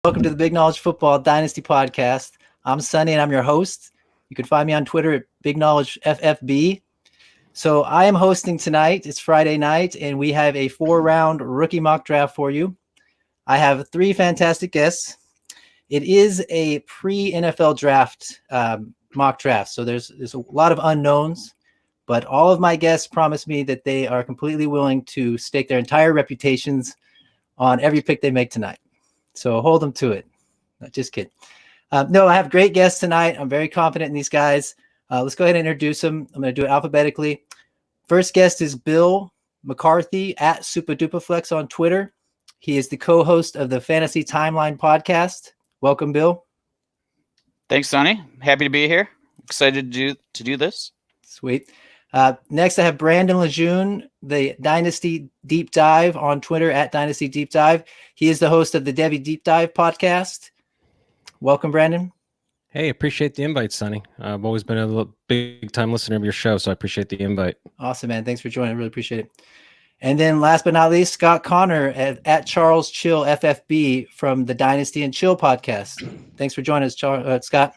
Welcome to the Big Knowledge Football Dynasty Podcast. I'm Sonny and I'm your host. You can find me on Twitter at Big Knowledge FFB. So I am hosting tonight. It's Friday night and we have a 4-round rookie mock draft for you. I have 3 fantastic guests. It is a pre-NFL draft mock draft. So there's a lot of unknowns, but all of my guests promise me that they are completely willing to stake their entire reputations on every pick they make tonight. So hold them to it. Just kidding. No, I have great guests tonight. I'm very confident in these guys. Let's go ahead and introduce them. I'm going to do it alphabetically. First guest is Bill McCarthy at SuperDuperFlex on Twitter. He is the co-host of the Fantasy Timeline podcast. Welcome, Bill. Thanks, Sonny. Happy to be here. Excited to do this. Sweet. Next, I have Brandon Lejeune, the Dynasty Deep Dive on Twitter at Dynasty Deep Dive. He is the host of the Debbie Deep Dive podcast. Welcome, Brandon. Hey, appreciate the invite, Sonny. I've always been a big time listener of your show, so I appreciate the invite. Awesome, man. Thanks for joining. I really appreciate it. And then last but not least, Scott Connor at Charles Chill FFB from the Dynasty and Chill podcast. Thanks for joining us, Scott.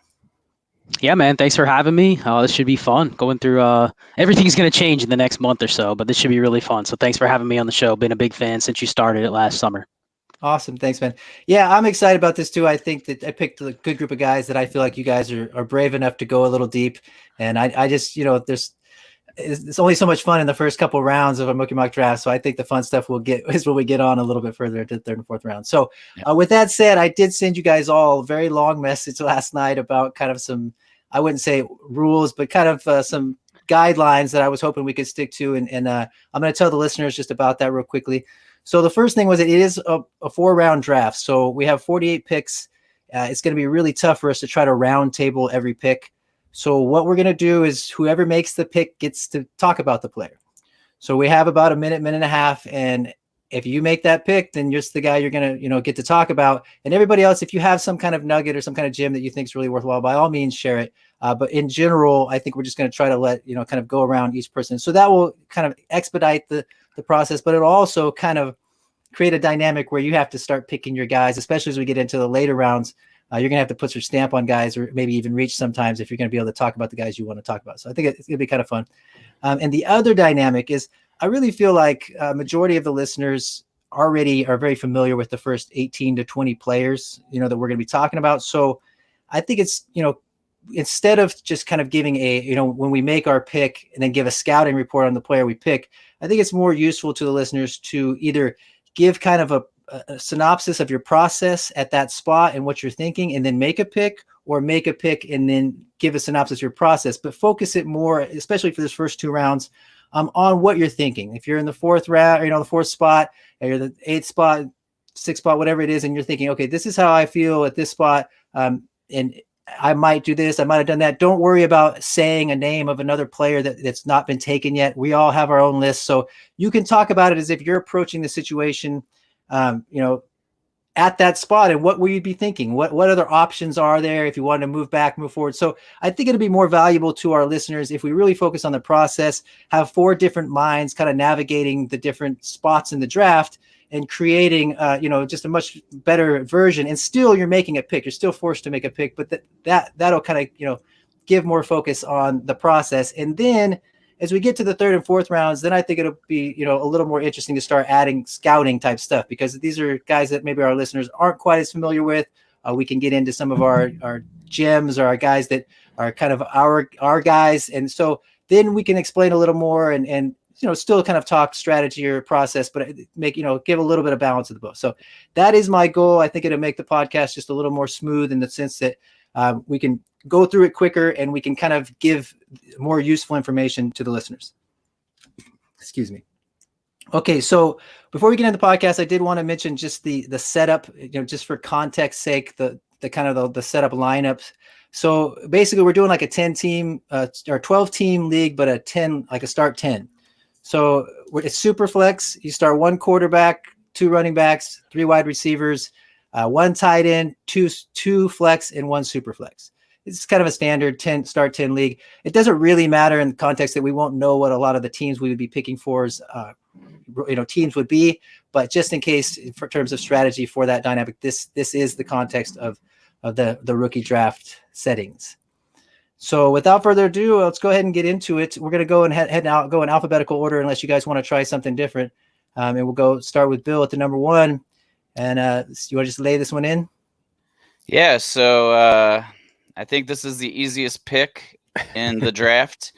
Yeah, man. Thanks for having me. This should be fun. Going through everything's going to change in the next month or so, but this should be really fun. So thanks for having me on the show. Been a big fan since you started it last summer. Awesome. Thanks, man. Yeah, I'm excited about this too. I think that I picked a good group of guys that I feel like you guys are brave enough to go a little deep. And I just, it's only so much fun in the first couple rounds of a rookie mock draft. So I think the fun stuff is when we get on a little bit further into the 3rd and 4th round. So with that said, I did send you guys all a very long message last night about kind of some, I wouldn't say rules, but kind of some guidelines that I was hoping we could stick to. And I'm going to tell the listeners just about that real quickly. So the first thing was it is a 4-round draft. So we have 48 picks. It's going to be really tough for us to try to round table every pick. So what we're going to do is whoever makes the pick gets to talk about the player. So we have about a minute and a half. And if you make that pick, then you're just the guy you're going to, get to talk about. And everybody else, if you have some kind of nugget or some kind of gem that you think is really worthwhile, by all means, share it. But in general, I think we're just going to try to let, kind of go around each person. So that will kind of expedite the process, but it'll also kind of create a dynamic where you have to start picking your guys, especially as we get into the later rounds. You're going to have to put your stamp on guys or maybe even reach sometimes if you're going to be able to talk about the guys you want to talk about. So I think it's going to be kind of fun. And the other dynamic is I really feel like a majority of the listeners already are very familiar with the first 18 to 20 players, that we're going to be talking about. So I think it's, instead of just kind of giving when we make our pick and then give a scouting report on the player we pick, I think it's more useful to the listeners to either give kind of a synopsis of your process at that spot and what you're thinking, and then make a pick, or make a pick and then give a synopsis of your process, but focus it more, especially for this first 2 rounds, on what you're thinking. If you're in the 4th round, the 4th spot, or you're the 8th spot, 6th spot, whatever it is, and you're thinking, okay, this is how I feel at this spot. And I might do this, I might have done that. Don't worry about saying a name of another player that's not been taken yet. We all have our own list. So you can talk about it as if you're approaching the situation, at that spot, and what will you be thinking? What other options are there if you want to move back, move forward? So I think it'll be more valuable to our listeners if we really focus on the process, have 4 different minds kind of navigating the different spots in the draft and creating, just a much better version. And still you're making a pick. You're still forced to make a pick, but that'll kind of, give more focus on the process. And then as we get to the 3rd and 4th rounds, then I think it'll be, a little more interesting to start adding scouting type stuff, because these are guys that maybe our listeners aren't quite as familiar with. We can get into some of our gems, or our guys that are kind of our guys. And so then we can explain a little more and still kind of talk strategy or process, but make, give a little bit of balance to the both. So that is my goal. I think it'll make the podcast just a little more smooth in the sense that we can go through it quicker and we can kind of give more useful information to the listeners. Excuse me. Okay. So before we get into the podcast, I did want to mention just the setup, just for context sake, the kind of the setup lineups. So basically we're doing like a 10 team or 12 team league, but a start 10. So it's super flex. You start 1 quarterback, 2 running backs, 3 wide receivers, 1 tight end, two flex, and 1 super flex. It's kind of a standard start 10 league. It doesn't really matter in the context that we won't know what a lot of the teams we would be picking for teams would be. But just in case, for terms of strategy for that dynamic, this is the context of the rookie draft settings. So without further ado, let's go ahead and get into it. We're going to go and go in alphabetical order, unless you guys want to try something different. And we'll start with Bill at the number 1. And you want to just lay this one in? Yeah. So I think this is the easiest pick in the draft,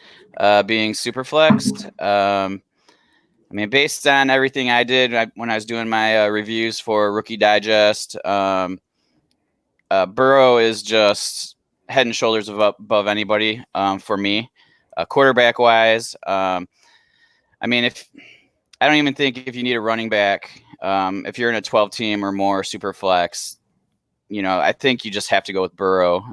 being super flexed. I mean, based on everything I did when I was doing my reviews for Rookie Digest, Burrow is just head and shoulders above anybody for me, quarterback wise. I mean, I don't even think if you need a running back, if you're in a 12 team or more super flex, I think you just have to go with Burrow.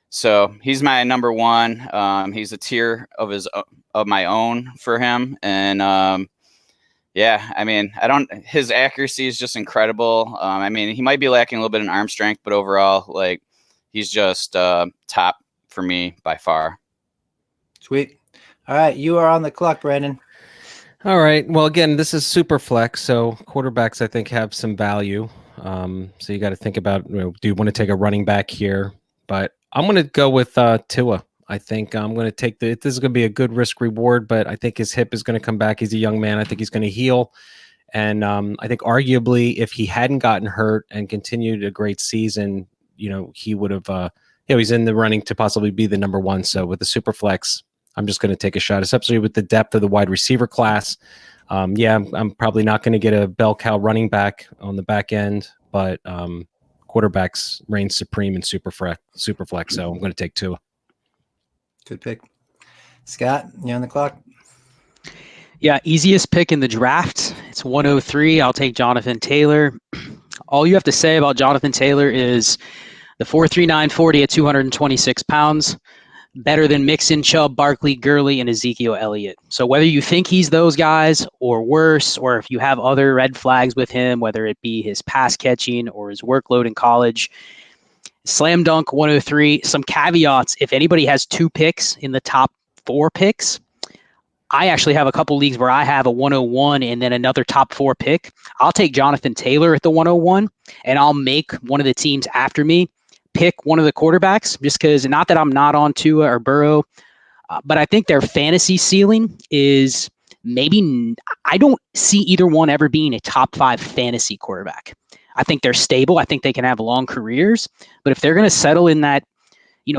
So he's my number 1. He's a tier of my own for him. And yeah, I mean, his accuracy is just incredible. I mean, he might be lacking a little bit in arm strength, but overall, like, he's just top for me by far. Sweet. All right. You are on the clock, Brandon. All right. Well, again, this is super flex, so quarterbacks I think have some value. So you got to think about, do you want to take a running back here? But I'm going to go with Tua. I think I'm going to take this is going to be a good risk reward, but I think his hip is going to come back. He's a young man. I think he's going to heal. And I think arguably if he hadn't gotten hurt and continued a great season, he would have, he's in the running to possibly be the number 1. So with the super flex, I'm just going to take a shot, especially with the depth of the wide receiver class. I'm probably not going to get a bell cow running back on the back end, but quarterbacks reign supreme in super flex. So I'm going to take 2. Good pick. Scott, you on the clock? Yeah, easiest pick in the draft. It's 103. I'll take Jonathan Taylor. All you have to say about Jonathan Taylor is the 4.39 40 at 226 pounds. Better than Mixon, Chubb, Barkley, Gurley, and Ezekiel Elliott. So whether you think he's those guys or worse, or if you have other red flags with him, whether it be his pass catching or his workload in college, slam dunk 103. Some caveats: if anybody has 2 picks in the top 4 picks, I actually have a couple leagues where I have a 101 and then another top 4 pick. I'll take Jonathan Taylor at the 101, and I'll make one of the teams after me pick one of the quarterbacks, just because, not that I'm not on Tua or Burrow, but I think their fantasy ceiling is maybe, I don't see either one ever being a top 5 fantasy quarterback. I think they're stable. I think they can have long careers, but if they're going to settle in that,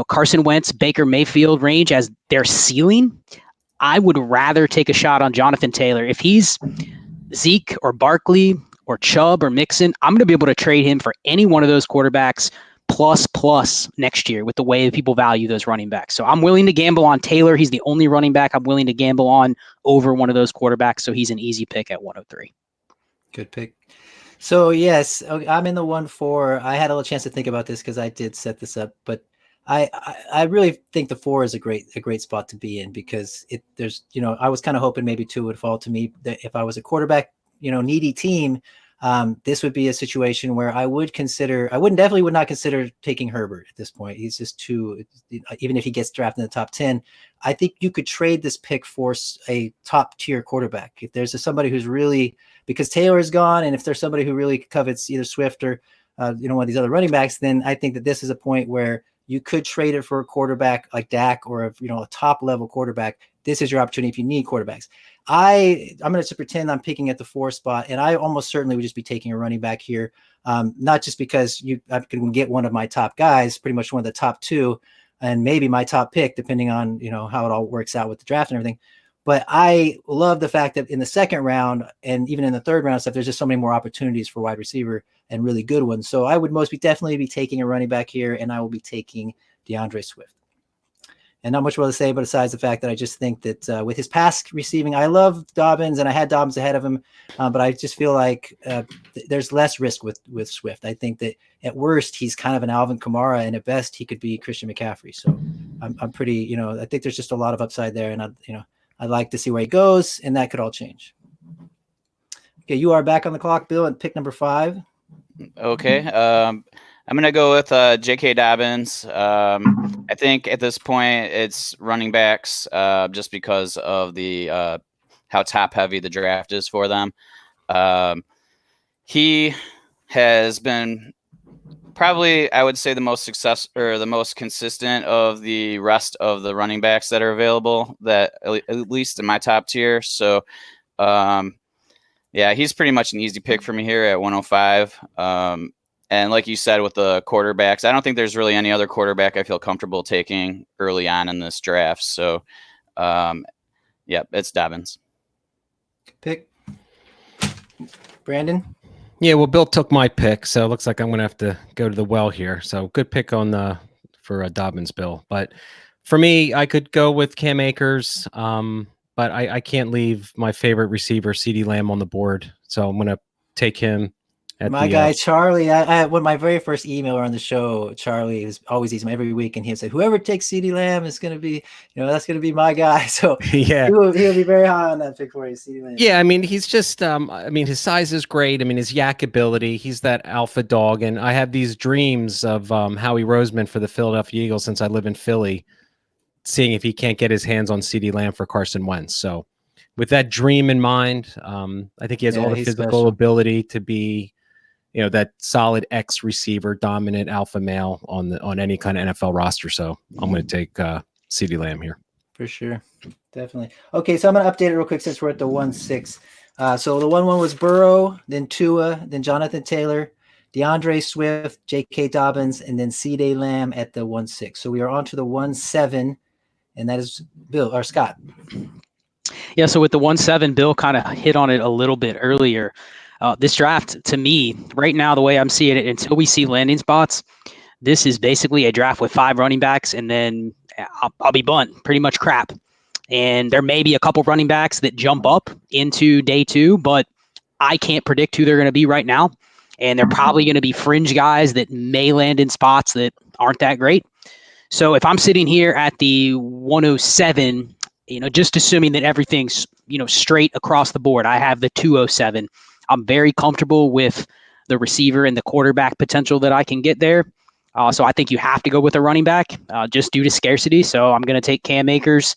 Carson Wentz, Baker Mayfield range as their ceiling, I would rather take a shot on Jonathan Taylor. If he's Zeke or Barkley or Chubb or Mixon, I'm going to be able to trade him for any one of those quarterbacks plus next year with the way people value those running backs. So I'm willing to gamble on Taylor. He's the only running back I'm willing to gamble on over one of those quarterbacks. So he's an easy pick at 103. Good pick. So yes, I'm in the 1-4. I had a little chance to think about this because I did set this up, but I really think the 4 is a great spot to be in, because I was kind of hoping maybe 2 would fall to me. That if I was a quarterback, needy team, this would be a situation where I would not consider taking Herbert at this point. He's just too, even if he gets drafted in the top 10, I think you could trade this pick for a top tier quarterback. If there's somebody who's really, because Taylor is gone, and if there's somebody who really covets either Swift or, one of these other running backs, then I think that this is a point where you could trade it for a quarterback like Dak or a top level quarterback. This is your opportunity if you need quarterbacks. I'm going to pretend I'm picking at the 4 spot, and I almost certainly would just be taking a running back here. Not just because I can get one of my top guys, pretty much one of the top 2, and maybe my top pick, depending on, how it all works out with the draft and everything. But I love the fact that in the 2nd round and even in the 3rd round stuff, there's just so many more opportunities for wide receiver and really good ones. So I would definitely be taking a running back here, and I will be taking DeAndre Swift. And not much more to say, but besides the fact that I just think that with his pass receiving, I love Dobbins, and I had Dobbins ahead of him, but I just feel like there's less risk with Swift. I think that at worst he's kind of an Alvin Kamara, and at best he could be Christian McCaffrey. So I'm pretty, I think there's just a lot of upside there, and I'd like to see where he goes, and that could all change. Okay, you are back on the clock, Bill, at pick number 5. Okay. I'm going to go with J.K. Dobbins. I think at this point it's running backs just because of the how top heavy the draft is for them. He has been probably, I would say, the most consistent of the rest of the running backs that are available, that at least in my top tier. So, he's pretty much an easy pick for me here at 105. And like you said, with the quarterbacks, I don't think there's really any other quarterback I feel comfortable taking early on in this draft. So, it's Dobbins. Good pick. Brandon? Yeah, well, Bill took my pick, so it looks like I'm going to have to go to the well here. So good pick for Dobbins, Bill. But for me, I could go with Cam Akers, but I can't leave my favorite receiver, CeeDee Lamb, on the board. So I'm going to take him. My guy, Charlie, when my very first email on the show, Charlie is always emailing every week, and he'll say, whoever takes CeeDee Lamb is going to be, that's going to be my guy. So yeah, he'll be very high on that pick for you, CeeDee Lamb. Yeah, I mean, he's just, his size is great. I mean, his yak ability, he's that alpha dog. And I have these dreams of Howie Roseman for the Philadelphia Eagles since I live in Philly, seeing if he can't get his hands on CeeDee Lamb for Carson Wentz. So with that dream in mind, I think he has all the physical ability to be, that solid X receiver, dominant alpha male on any kind of NFL roster. So I'm going to take CeeDee Lamb here. For sure. Definitely. Okay, so I'm going to update it real quick since we're at the 1-6. So the 1-1 was Burrow, then Tua, then Jonathan Taylor, DeAndre Swift, J.K. Dobbins, and then CeeDee Lamb at the 1-6. So we are on to the 1-7, and that is Bill or Scott. Yeah, so with the 1-7, Bill kind of hit on it a little bit earlier. This draft, to me, right now, the way I'm seeing it, until we see landing spots, this is basically a draft with 5 running backs, and then I'll be blunt, pretty much crap. And there may be a couple running backs that jump up into day 2, but I can't predict who they're going to be right now. And they're probably going to be fringe guys that may land in spots that aren't that great. So if I'm sitting here at the 107, just assuming that everything's, straight across the board, I have the 207. I'm very comfortable with the receiver and the quarterback potential that I can get there. So I think you have to go with a running back just due to scarcity. So I'm going to take Cam Akers.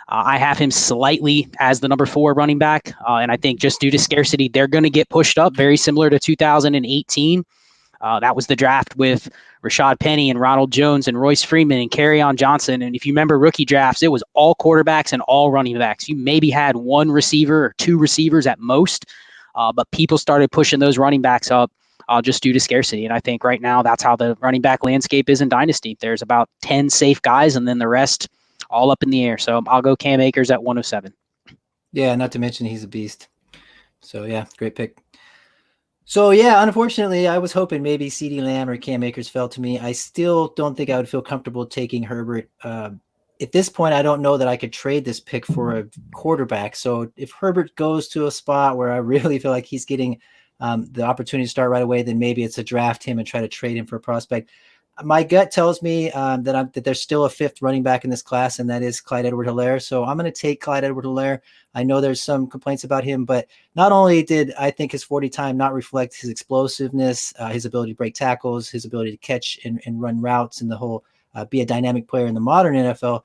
I have him slightly as the number 4 running back. And I think just due to scarcity, they're going to get pushed up, very similar to 2018. That was the draft with Rashad Penny and Ronald Jones and Royce Freeman and Kerryon Johnson. And if you remember rookie drafts, it was all quarterbacks and all running backs. You maybe had 1 receiver or 2 receivers at most, but people started pushing those running backs up just due to scarcity. And I think right now that's how the running back landscape is in Dynasty. There's about 10 safe guys and then the rest all up in the air. So I'll go Cam Akers at 107. Yeah, not to mention he's a beast. So, yeah, great pick. So, yeah, unfortunately, I was hoping maybe CeeDee Lamb or Cam Akers fell to me. I still don't think I would feel comfortable taking Herbert. At this point, I don't know that I could trade this pick for a quarterback. So if Herbert goes to a spot where I really feel like he's getting the opportunity to start right away, then maybe it's a draft him and try to trade him for a prospect. My gut tells me that there's still a 5th running back in this class, and that is Clyde Edwards-Helaire. So I'm going to take Clyde Edwards-Helaire. I know there's some complaints about him, but not only did I think his 40 time not reflect his explosiveness, his ability to break tackles, his ability to catch and run routes, and the whole be a dynamic player in the modern NFL.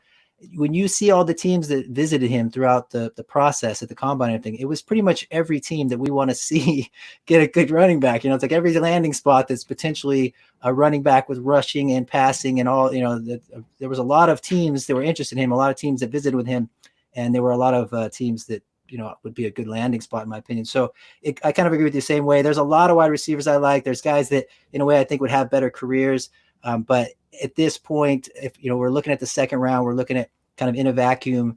When you see all the teams that visited him throughout the process at the combine and everything, it was pretty much every team that we want to see get a good running back. It's like every landing spot that's potentially a running back with rushing and passing and all, there was a lot of teams that were interested in him, a lot of teams that visited with him. And there were a lot of teams that, would be a good landing spot in my opinion. So I kind of agree with you the same way. There's a lot of wide receivers I like. There's guys that in a way I think would have better careers. But at this point, if we're looking at the second round, we're looking at kind of in a vacuum.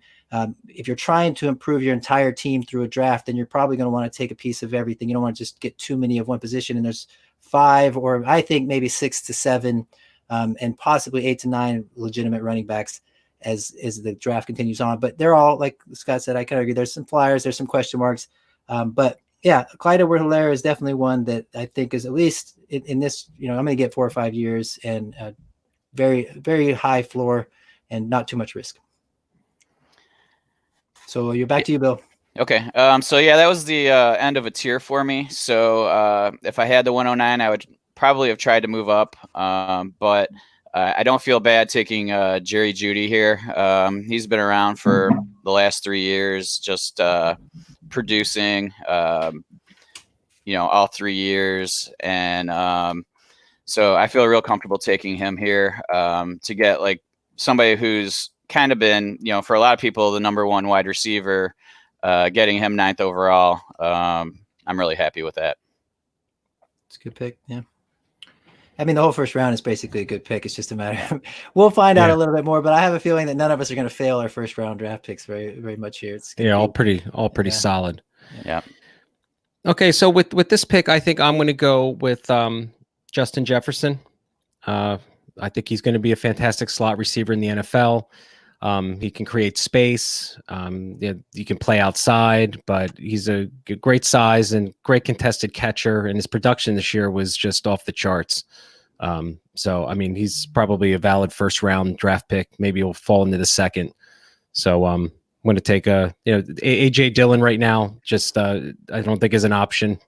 If you're trying to improve your entire team through a draft, then you're probably going to want to take a piece of everything. You don't want to just get too many of one position. And there's 5 or I think maybe 6 to 7 and possibly 8 to 9 legitimate running backs as the draft continues on. But they're all, like Scott said, I kind of agree. There's some flyers, there's some question marks. But yeah, Clyde Edwards-Helaire is definitely one that I think is at least in this, I'm going to get 4 or 5 years and very, very high floor and not too much risk. So you're back to you, Bill. Okay. So yeah, that was the end of a tier for me. So if I had the 109, I would probably have tried to move up. But I don't feel bad taking Jerry Jeudy here. He's been around for the last 3 years, just producing, all 3 years. And so I feel real comfortable taking him here to get like somebody who's kind of been, for a lot of people, the number one wide receiver, getting him 9th overall. I'm really happy with that. It's a good pick. Yeah. I mean, the whole first round is basically a good pick. It's just a matter of, we'll find out a little bit more, but I have a feeling that none of us are going to fail our first round draft picks very, very much here. It's all pretty solid. Yeah. Okay. So with this pick, I think I'm going to go with Justin Jefferson. I think he's going to be a fantastic slot receiver in the NFL. He can create space. You can play outside, but he's a great size and great contested catcher. And his production this year was just off the charts. So, I mean, he's probably a valid first round draft pick. Maybe he'll fall into the second. So I'm going to take AJ Dillon right now. Just I don't think is an option.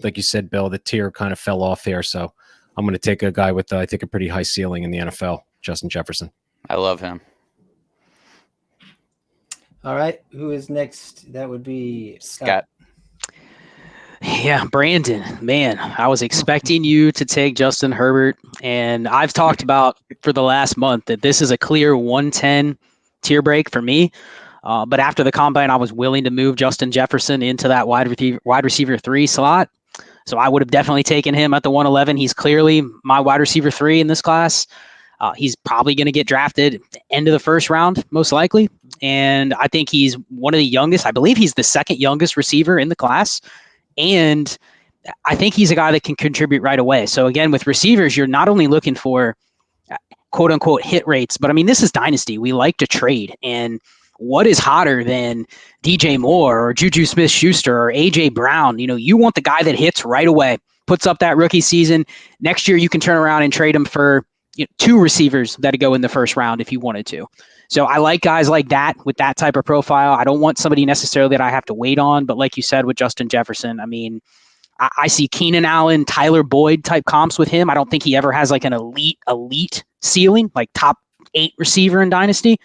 Like you said, Bill, the tier kind of fell off here. So I'm going to take a guy with, I think, a pretty high ceiling in the NFL, Justin Jefferson. I love him. All right. Who is next? That would be Scott. Yeah, Brandon, man, I was expecting you to take Justin Herbert, and I've talked about for the last month that this is a clear 110 tier break for me. But after the combine, I was willing to move Justin Jefferson into that wide receiver 3 slot. So I would have definitely taken him at the 111. He's clearly my wide receiver 3 in this class. He's probably going to get drafted at the end of the first round, most likely. And I think he's one of the youngest. I believe he's the second youngest receiver in the class. And I think he's a guy that can contribute right away. So again, with receivers, you're not only looking for quote unquote hit rates, but I mean, this is Dynasty. We like to trade. And what is hotter than DJ Moore or Juju Smith-Schuster or AJ Brown? You want the guy that hits right away, puts up that rookie season. Next year, you can turn around and trade him for 2 receivers that go in the first round if you wanted to. So I like guys like that with that type of profile. I don't want somebody necessarily that I have to wait on, but like you said with Justin Jefferson, I mean, I see Keenan Allen, Tyler Boyd type comps with him. I don't think he ever has like an elite ceiling, like top 8 receiver in Dynasty,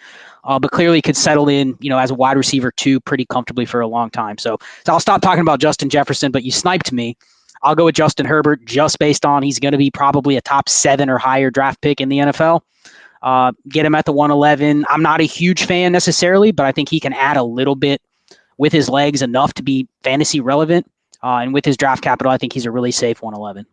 but clearly could settle in, as a wide receiver 2 pretty comfortably for a long time. So I'll stop talking about Justin Jefferson, but you sniped me. I'll go with Justin Herbert just based on he's going to be probably a top 7 or higher draft pick in the NFL. Get him at the 111. I'm not a huge fan necessarily, but I think he can add a little bit with his legs enough to be fantasy relevant. And with his draft capital, I think he's a really safe 111.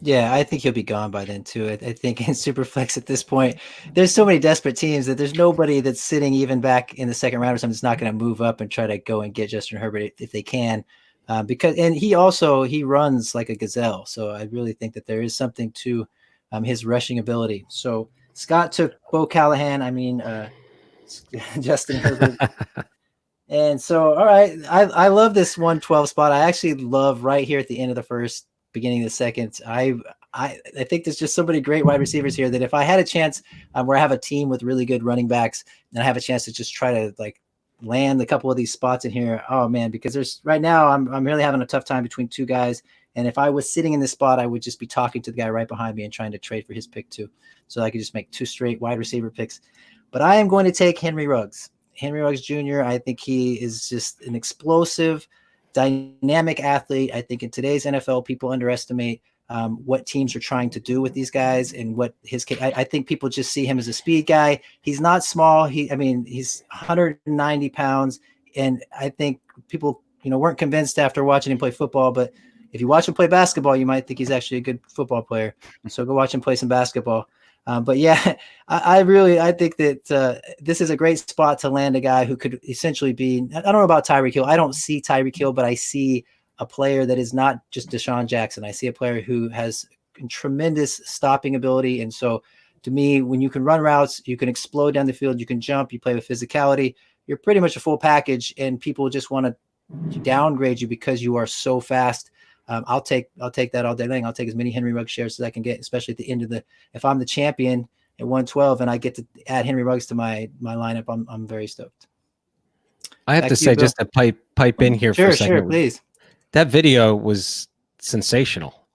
Yeah, I think he'll be gone by then too. I think in Superflex at this point, there's so many desperate teams that there's nobody that's sitting even back in the second round or something that's not going to move up and try to go and get Justin Herbert if they can. Because he runs like a gazelle. So I really think that there is something to his rushing ability. So Scott took Bo Callahan. I mean, Justin Herbert. And so, all right, I love this 112 spot. I actually love right here at the end of the first, beginning of the second. I think there's just so many great wide receivers here that if I had a chance where I have a team with really good running backs and I have a chance to just try to like land a couple of these spots in here. Oh man, because there's right now I'm really having a tough time between 2 guys. And if I was sitting in this spot, I would just be talking to the guy right behind me and trying to trade for his pick too. So I could just make 2 straight wide receiver picks. But I am going to take Henry Ruggs. Henry Ruggs Jr., I think he is just an explosive, dynamic athlete. I think in today's NFL, people underestimate what teams are trying to do with these guys and what I think people just see him as a speed guy. He's not small. He's 190 pounds. And I think people, weren't convinced after watching him play football, but if you watch him play basketball, you might think he's actually a good football player. So go watch him play some basketball. But yeah, I think that this is a great spot to land a guy who could essentially be, I don't know about Tyreek Hill. I don't see Tyreek Hill, but I see a player that is not just Deshaun Jackson. I see a player who has tremendous stopping ability. And so to me, when you can run routes, you can explode down the field, you can jump, you play with physicality, you're pretty much a full package, and people just want to downgrade you because you are so fast. I'll take that all day long. I'll take as many Henry Ruggs shares as I can get, especially at the end of if I'm the champion at 112 and I get to add Henry Ruggs to my lineup, I'm very stoked. I have to say, just to pipe in here for a second. Sure, please. That video was sensational.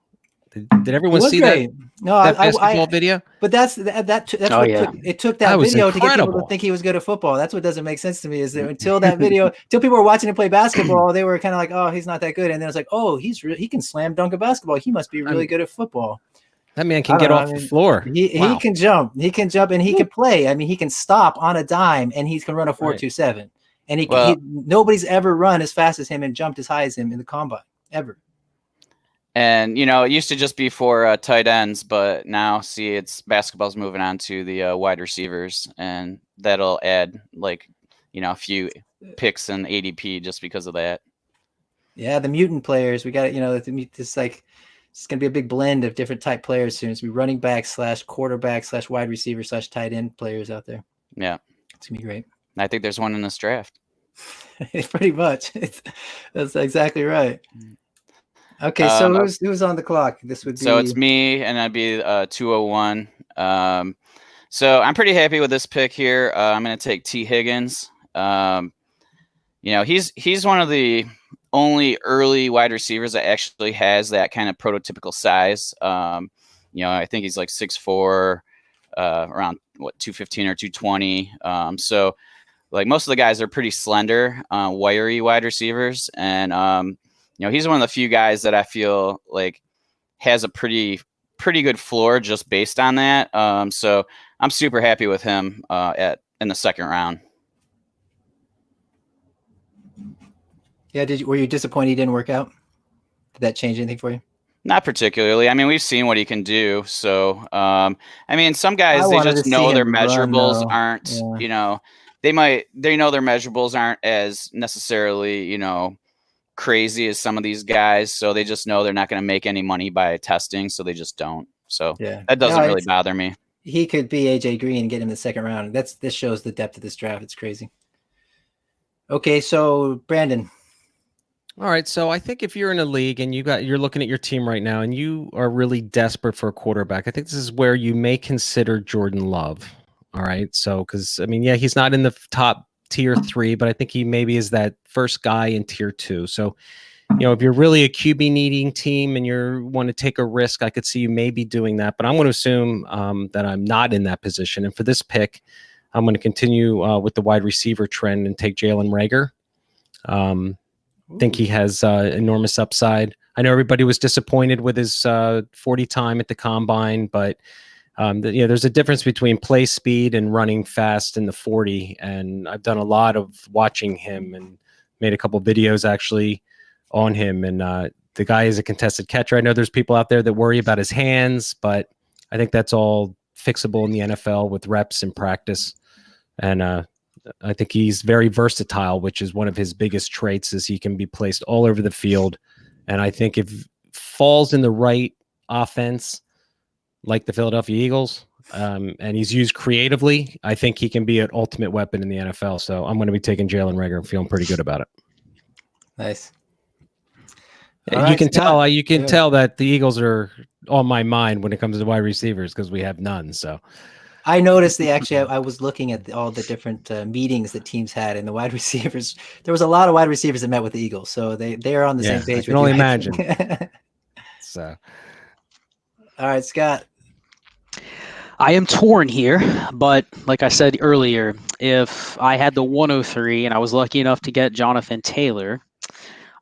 Did everyone see that? No, that basketball video. But that's Oh, what yeah. it took That that was video to get people incredible. to think he was good at football. That's what doesn't make sense to me, is that until that video, until people were watching him play basketball, they were kind of like, oh, he's not that good. And then it's like, oh, he can slam dunk a basketball. He must be really good at football. That man can get off the floor. He can jump. He can jump, and he can play. I mean, he can stop on a dime, and he can run a 4.27. And nobody's ever run as fast as him and jumped as high as him in the combine ever. And, it used to just be for tight ends, but now, see, basketball's moving on to the wide receivers, and that'll add, a few picks in ADP just because of that. Yeah, the mutant players. We got, it's like it's going to be a big blend of different type players soon. It's going to be running back / quarterback / wide receiver / tight end players out there. Yeah. It's going to be great. I think there's one in this draft. Pretty much. That's exactly right. Okay, so who's on the clock? This would be. So it's me, and I'd be 201. So I'm pretty happy with this pick here. I'm going to take T. Higgins. He's one of the only early wide receivers that actually has that kind of prototypical size. I think he's like 6'4", around 215 or 220. So like most of the guys are pretty slender, wiry wide receivers, and he's one of the few guys that I feel like has a pretty good floor just based on that. So I'm super happy with him in the second round. Yeah, were you disappointed he didn't work out? Did that change anything for you? Not particularly. I mean, we've seen what he can do. So, some guys, they just know their measurables aren't, they know their measurables aren't as necessarily, crazy as some of these guys. So they just know they're not going to make any money by testing. So they just don't. So that doesn't really bother me. He could be AJ Green and get him in the second round. This shows the depth of this draft. It's crazy. Okay. So Brandon. All right, so I think if you're in a league and you're looking at your team right now and you are really desperate for a quarterback, I think this is where you may consider Jordan Love. All right, so because he's not in the top tier 3, but I think he maybe is that first guy in tier 2. So, if you're really a QB needing team and you want to take a risk, I could see you maybe doing that. But I'm going to assume that I'm not in that position. And for this pick, I'm going to continue with the wide receiver trend and take Jalen Reagor. Think he has enormous upside. I know everybody was disappointed with his 40 time at the combine, but there's a difference between play speed and running fast in the 40. And I've done a lot of watching him and made a couple videos actually on him. And the guy is a contested catcher. I know there's people out there that worry about his hands, but I think that's all fixable in the NFL with reps and practice. And I think he's very versatile, which is one of his biggest traits, is he can be placed all over the field. And I think if falls in the right offense, like the Philadelphia Eagles, and he's used creatively, I think he can be an ultimate weapon in the NFL. So I'm going to be taking Jalen Reagor and feeling pretty good about it. Nice. You can tell that the Eagles are on my mind when it comes to wide receivers because we have none. So I noticed I was looking at all the different meetings that teams had, and the wide receivers. There was a lot of wide receivers that met with the Eagles, so they are on the same page. I can only imagine. So, all right, Scott. I am torn here, but like I said earlier, if I had the 103 and I was lucky enough to get Jonathan Taylor,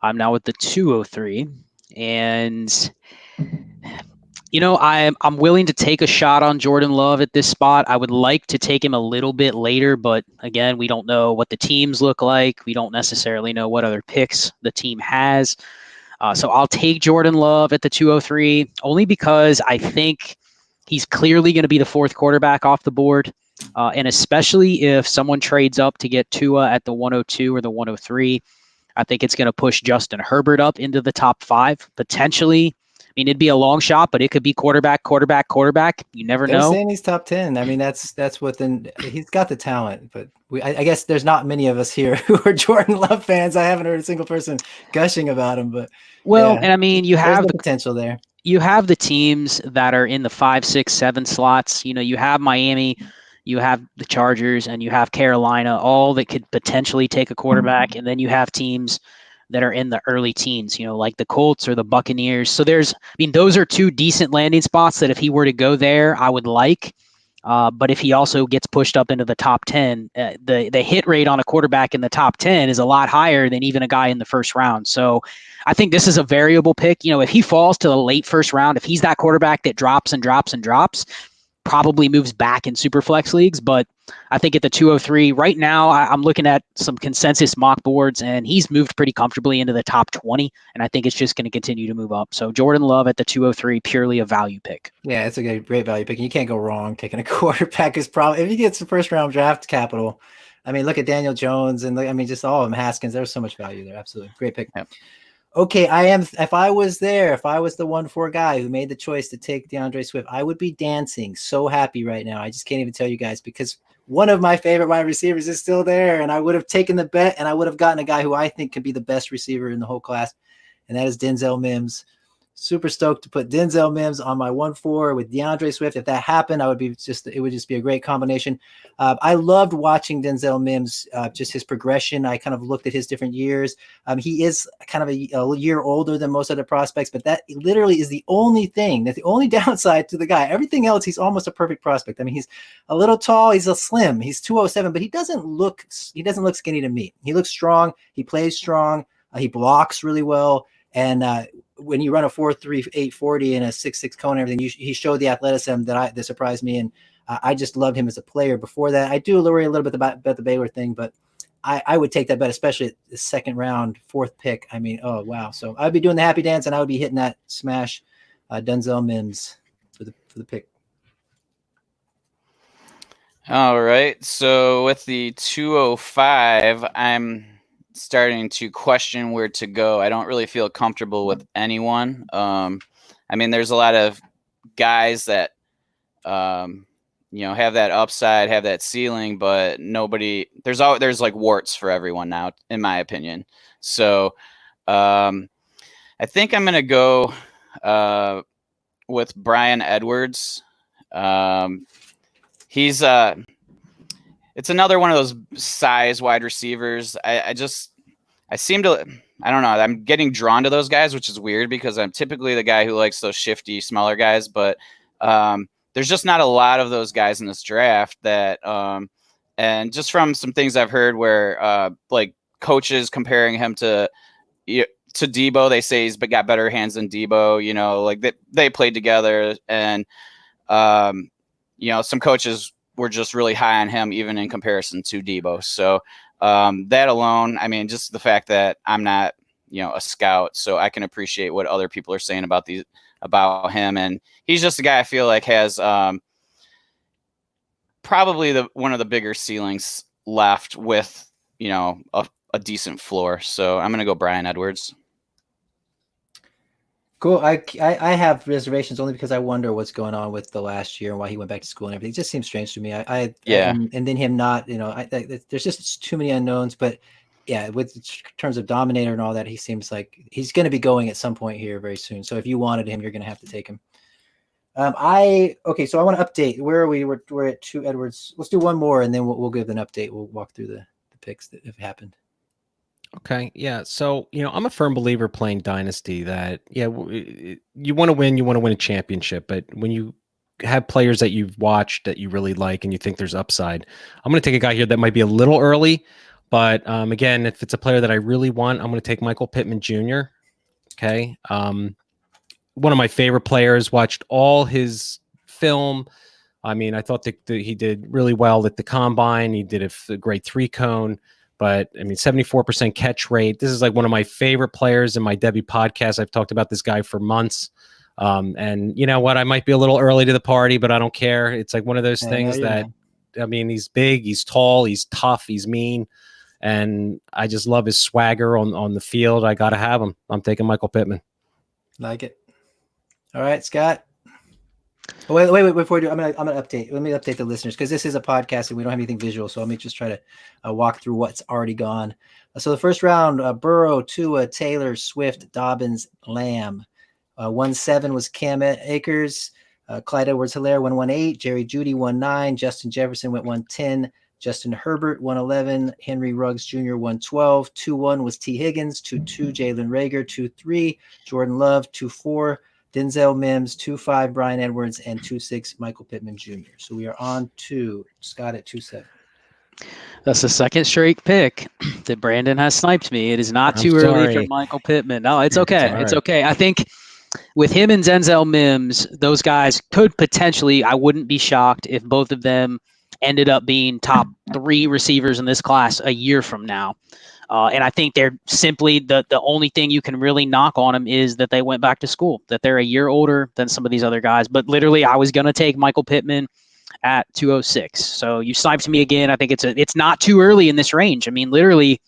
I'm now at the 203, and I'm willing to take a shot on Jordan Love at this spot. I would like to take him a little bit later, but again, we don't know what the teams look like. We don't necessarily know what other picks the team has. So I'll take Jordan Love at the 203, only because I think he's clearly going to be the fourth quarterback off the board. And especially if someone trades up to get Tua at the 102 or the 103, I think it's going to push Justin Herbert up into the top 5, potentially. I mean, it'd be a long shot, but it could be quarterback. You never know. They're saying he's top 10. I mean, that's he's got the talent, but I guess there's not many of us here who are Jordan Love fans. I haven't heard a single person gushing about him, but and I mean, you have the potential there. You have the teams that are in the 5, 6, 7 slots. You have Miami, you have the Chargers, and you have Carolina, all that could potentially take a quarterback. And then you have teams that are in the early teens, like the Colts or the Buccaneers. So those are two decent landing spots that if he were to go there, I would like. But if he also gets pushed up into the top 10, the hit rate on a quarterback in the top 10 is a lot higher than even a guy in the first round. So I think this is a variable pick. If he falls to the late first round, if he's that quarterback that drops and drops and drops, probably moves back in super flex leagues. But I think at the 203 right now, I'm looking at some consensus mock boards, and he's moved pretty comfortably into the top 20. And I think it's just going to continue to move up. So Jordan Love at the 203, purely a value pick. Yeah, it's a great value pick. And you can't go wrong taking a quarterback. Is probably if he gets the first round draft capital. I mean, look at Daniel Jones and just all of them. Haskins. There's so much value there. Absolutely, great pick. Yep. Okay, if I was the 1-4 guy who made the choice to take DeAndre Swift, I would be dancing so happy right now. I just can't even tell you guys, because one of my favorite wide receivers is still there, and I would have taken the bet, and I would have gotten a guy who I think could be the best receiver in the whole class, and that is Denzel Mims. Super stoked to put Denzel Mims on my 1-4 with DeAndre Swift. If that happened, it would just be a great combination. I loved watching Denzel Mims, just his progression. I kind of looked at his different years. He is kind of a year older than most other prospects, but that literally is the only thing. That's the only downside to the guy. Everything else, he's almost a perfect prospect. I mean, he's a little tall. He's a slim. He's 207, but he doesn't look skinny to me. He looks strong. He plays strong. He blocks really well. And when you run a 4.3 840 and a 6.6 cone and everything, he showed the athleticism that surprised me, and I just loved him as a player. Before that, I do worry a little bit about the Baylor thing, but I would take that bet, especially at the second round, 4th pick. I mean, oh wow! So I'd be doing the happy dance, and I would be hitting that smash Denzel Mims for the pick. All right, so with the 205, I'm starting to question where to go. I don't really feel comfortable with anyone. I mean, there's a lot of guys that, have that upside, have that ceiling, but there's like warts for everyone now, in my opinion. So I think I'm going to go with Bryan Edwards. He's it's another one of those size wide receivers. I don't know. I'm getting drawn to those guys, which is weird because I'm typically the guy who likes those shifty, smaller guys. But there's just not a lot of those guys in this draft that, and just from some things I've heard where like coaches comparing him to Debo, they say he's got better hands than Debo. Like they played together, and some coaches were just really high on him, even in comparison to Debo. So that alone, I mean, just the fact that I'm not, a scout, so I can appreciate what other people are saying about him. And he's just a guy I feel like has probably one of the bigger ceilings left with, a decent floor. So I'm going to go Bryan Edwards. Cool. I have reservations only because I wonder what's going on with the last year and why he went back to school and everything. It just seems strange to me. And then him not, there's just too many unknowns. But yeah, with terms of dominator and all that, he seems like he's going to be going at some point here very soon. So if you wanted him, you're going to have to take him. So I want to update. Where are we? We're at 2 Edwards. Let's do one more, and then we'll give an update. We'll walk through the picks that have happened. Okay. Yeah. So, I'm a firm believer playing Dynasty that, you want to win a championship. But when you have players that you've watched that you really like and you think there's upside, I'm going to take a guy here that might be a little early. But again, if it's a player that I really want, I'm going to take Michael Pittman Jr. Okay. One of my favorite players, watched all his film. I mean, I thought that he did really well at the combine. He did a great 3-cone. But I mean, 74% catch rate. This is like one of my favorite players in my Debbie podcast. I've talked about this guy for months. And you know what? I might be a little early to the party, but I don't care. It's like one of those things that, I mean, he's big, he's tall, he's tough, he's mean. And I just love his swagger on the field. I got to have him. I'm taking Michael Pittman. Like it. All right, Scott. Wait, before we do, I'm gonna update. Let me update the listeners because this is a podcast and we don't have anything visual. So let me just try to walk through what's already gone. So the first round, Burrow, Tua, Taylor, Swift, Dobbins, Lamb. 1-7 was Cam Akers. Clyde Edwards-Helaire went 1-8. Jerry Jeudy 1-9. Justin Jefferson went 1-10. Justin Herbert, 111. Henry Ruggs Jr., 112. 2-1 was T. Higgins. 2-2, Jalen Reagor. 2-3, Jordan Love. 2-4, Denzel Mims. 2-5, Brian Edwards. And 2-6, Michael Pittman Jr. So we are on to Scott at 2-7. That's the second straight pick that Brandon has sniped me. It is not too early for Michael Pittman. No, it's okay. It's okay. I think with him and Denzel Mims, those guys could potentially, I wouldn't be shocked if both of them ended up being top 3 receivers in this class a year from now. And I think they're simply the only thing you can really knock on them is that they went back to school, that they're a year older than some of these other guys. But literally, I was going to take Michael Pittman at 206. So you sniped me again. I think it's not too early in this range. I mean, literally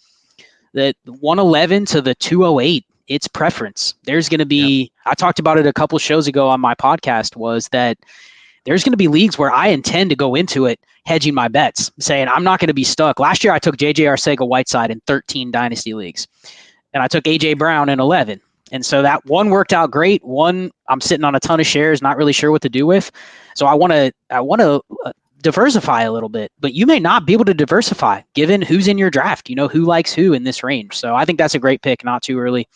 the 111 to the 208, it's preference. There's going to be, I talked about it a couple shows ago on my podcast, was that there's going to be leagues where I intend to go into it hedging my bets, saying I'm not going to be stuck. Last year, I took J.J. Arcega-Whiteside in 13 dynasty leagues, and I took A.J. Brown in 11. And so that one worked out great. One, I'm sitting on a ton of shares, not really sure what to do with. So I want to diversify a little bit, but you may not be able to diversify given who's in your draft, who likes who in this range. So I think that's a great pick, not too early.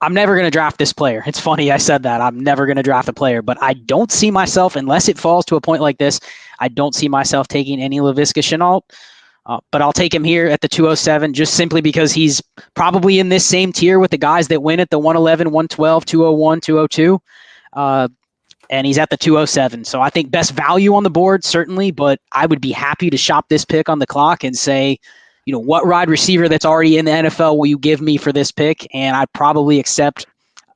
I'm never going to draft this player. It's funny I said that. I'm never going to draft a player, but I don't see myself, unless it falls to a point like this, I don't see myself taking any Laviska Shenault. But I'll take him here at the 207 just simply because he's probably in this same tier with the guys that win at the 111, 112, 201, 202. And he's at the 207. So I think best value on the board, certainly, but I would be happy to shop this pick on the clock and say, what wide receiver that's already in the NFL will you give me for this pick? And I'd probably accept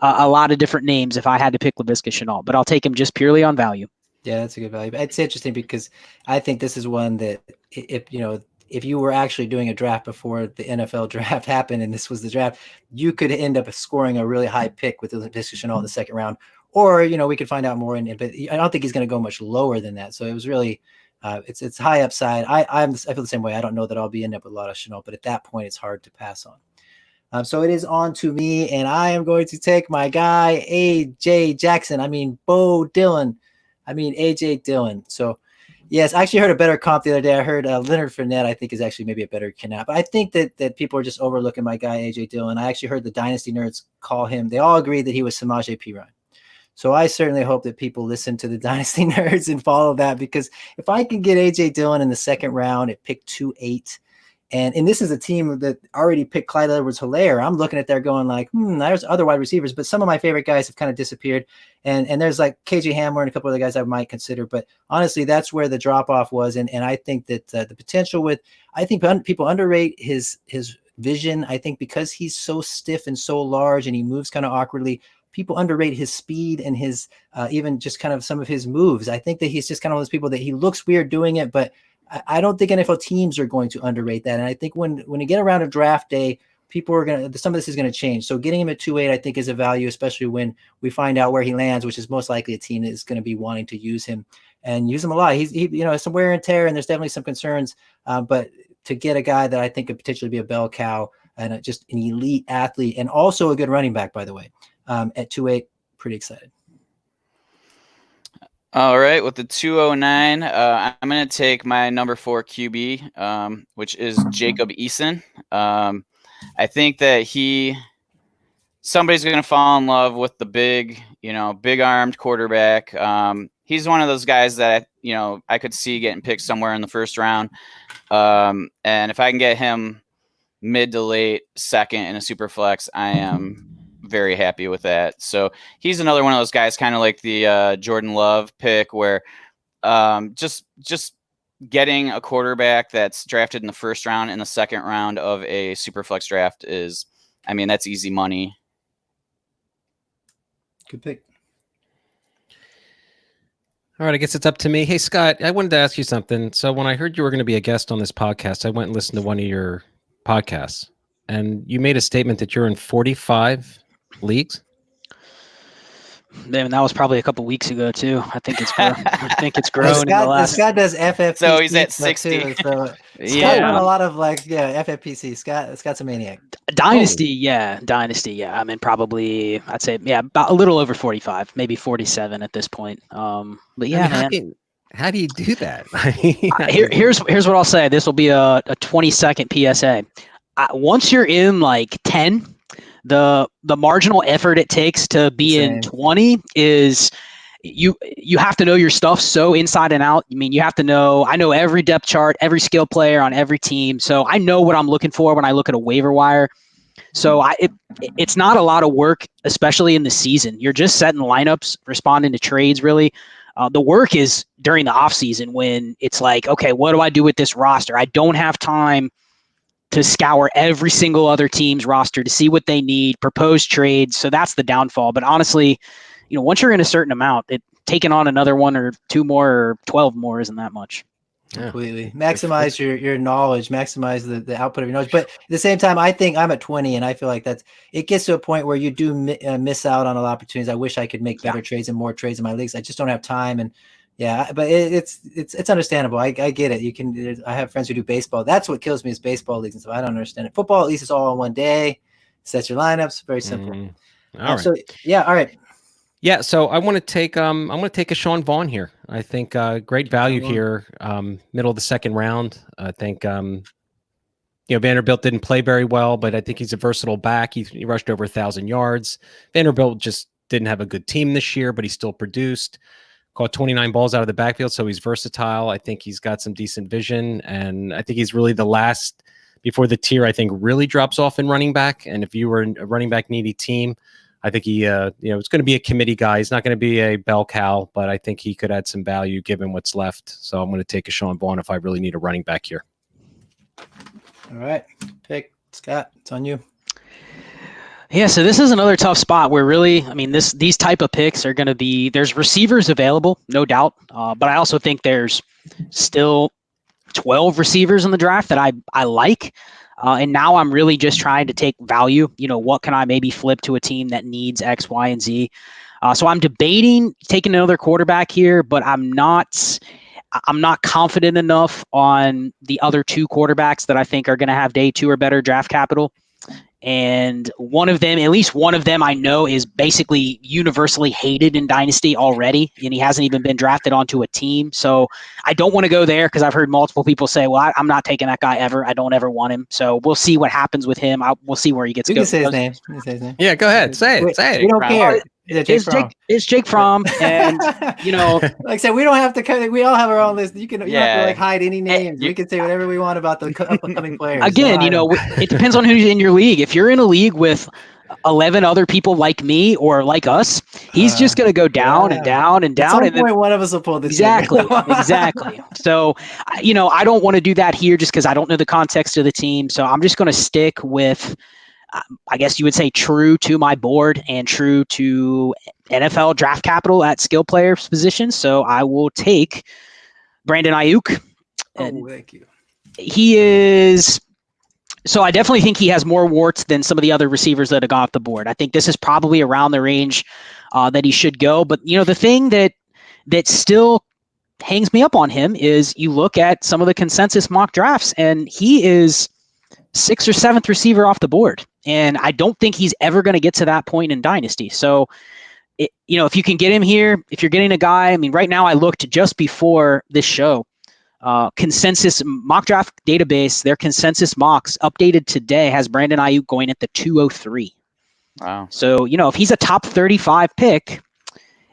a lot of different names if I had to pick Laviska Shenault, but I'll take him just purely on value. Yeah, that's a good value. It's interesting because I think this is one that if you were actually doing a draft before the NFL draft happened and this was the draft, you could end up scoring a really high pick with Laviska Shenault in the second round. Or, we could find out more in it, but I don't think he's going to go much lower than that. So it was really, it's high upside. I feel the same way. I don't know that I'll be ending up with a lot of Shenault, but at that point, it's hard to pass on. So it is on to me, and I am going to take my guy, AJ Dillon. So, yes, I actually heard a better comp the other day. I heard Leonard Fournette, I think, is actually maybe a better candidate. But I think that people are just overlooking my guy, AJ Dillon. I actually heard the Dynasty nerds call him. They all agreed that he was Samaje Perine. So I certainly hope that people listen to the Dynasty nerds and follow that, because if I can get AJ Dillon in the second round at pick 2-8, and this is a team that already picked Clyde Edwards-Helaire, I'm looking at there going like, there's other wide receivers, but some of my favorite guys have kind of disappeared. And there's like KJ Hamler and a couple other guys I might consider. But honestly, that's where the drop-off was. And I think that the potential I think people underrate his vision. I think because he's so stiff and so large and he moves kind of awkwardly, people underrate his speed and his even just kind of some of his moves. I think that he's just kind of one of those people that he looks weird doing it, but I don't think NFL teams are going to underrate that. And I think when you get around a draft day, people are some of this is going to change. So getting him at 2-8, I think, is a value, especially when we find out where he lands, which is most likely a team that is going to be wanting to use him and use him a lot. He some wear and tear, and there's definitely some concerns. But to get a guy that I think could potentially be a bell cow and just an elite athlete and also a good running back, by the way. At 2-8, pretty excited. All right, with the 209, I'm going to take my number 4 QB, which is Jacob Eason. I think that somebody's going to fall in love with the big armed quarterback. He's one of those guys that I could see getting picked somewhere in the first round. And if I can get him mid to late second in a super flex, I am very happy with that. So he's another one of those guys, kind of like the Jordan Love pick, where just getting a quarterback that's drafted in the first round in the second round of a super flex draft is, that's easy money. Good pick. All right, I guess it's up to me. Hey, Scott, I wanted to ask you something. So when I heard you were going to be a guest on this podcast, I went and listened to one of your podcasts, and you made a statement that you're in 45 leagues. Man, that was probably a couple weeks ago too. I think it's grown. Scott, in the last. Scott does FFPC, so he's at 60. Too, so Scott won a lot of FFPC. Scott's a maniac. Dynasty, yeah. Probably I'd say about a little over 45, maybe 47 at this point. But yeah, man. How do you do that? Here's what I'll say. This will be a 20-second PSA. Once you're in like 10, the marginal effort it takes to be in 20 is you have to know your stuff so inside and out. I mean, you have to know. I know every depth chart, every skill player on every team, so I know what I'm looking for when I look at a waiver wire. So it's not a lot of work, especially in the season. You're just setting lineups, responding to trades, really. The work is during the off season when it's like, okay, what do I do with this roster? I don't have time to scour every single other team's roster to see what they need, propose trades. So that's the downfall. But honestly, once you're in a certain amount, taking on another one or two more or 12 more isn't that much. Completely maximize your knowledge, maximize the output of your knowledge. But at the same time, I think I'm at 20 and I feel like it gets to a point where you do miss out on a lot of opportunities. I wish I could make better trades and more trades in my leagues. I just don't have time. And but it's understandable. I get it. I have friends who do baseball. That's what kills me is baseball leagues and stuff. I don't understand it. Football, at least it's all on one day. Set your lineups. Very simple. All right. So all right. Yeah, so I want to take I'm going to take a Sean Vaughn here. I think great value here, middle of the second round. I think Vanderbilt didn't play very well, but I think he's a versatile back. He rushed over 1,000 yards. Vanderbilt just didn't have a good team this year, but he still produced. Caught 29 balls out of the backfield, so he's versatile. I think he's got some decent vision, and I think he's really the last before the tier I think really drops off in running back. And if you were a running back needy team, I think he, it's going to be a committee guy. He's not going to be a bell cow, but I think he could add some value given what's left. So I'm going to take a Sean Vaughn if I really need a running back here. All right. Pick. Scott, it's on you. Yeah, so this is another tough spot where really, these type of picks are going to be, there's receivers available, no doubt. But I also think there's still 12 receivers in the draft that I like. And now I'm really just trying to take value. What can I maybe flip to a team that needs X, Y, and Z? So I'm debating taking another quarterback here, but I'm not confident enough on the other two quarterbacks that I think are going to have day 2 or better draft capital. And at least one of them I know is basically universally hated in Dynasty already, and he hasn't even been drafted onto a team. So I don't want to go there because I've heard multiple people say, well, I'm not taking that guy ever. I don't ever want him. So we'll see what happens with him. We'll see where he gets. You can say his name. Yeah, go ahead. Say it. We don't care. It's Jake Fromm, and like I said, we don't have to. We all have our own list. You don't have to hide any names. We can say whatever we want about the upcoming players. Again, it depends on who's in your league. If you're in a league with 11 other people like me or like us, he's just going to go down and down and down. At some point, one of us will pull this. Exactly. So, I don't want to do that here just because I don't know the context of the team. So I'm just going to stick with, I guess you would say, true to my board and true to NFL draft capital at skill players position. So I will take Brandon Ayuk. Thank you. He is. So I definitely think he has more warts than some of the other receivers that have gone off the board. I think this is probably around the range that he should go. But, the thing that still hangs me up on him is you look at some of the consensus mock drafts, and he is 6th or 7th receiver off the board. And I don't think he's ever going to get to that point in Dynasty. So, if you can get him here, if you're getting a guy, right now I looked just before this show. Consensus mock draft database, their consensus mocks updated today has Brandon Ayuk going at the 203. Wow. So, if he's a top 35 pick,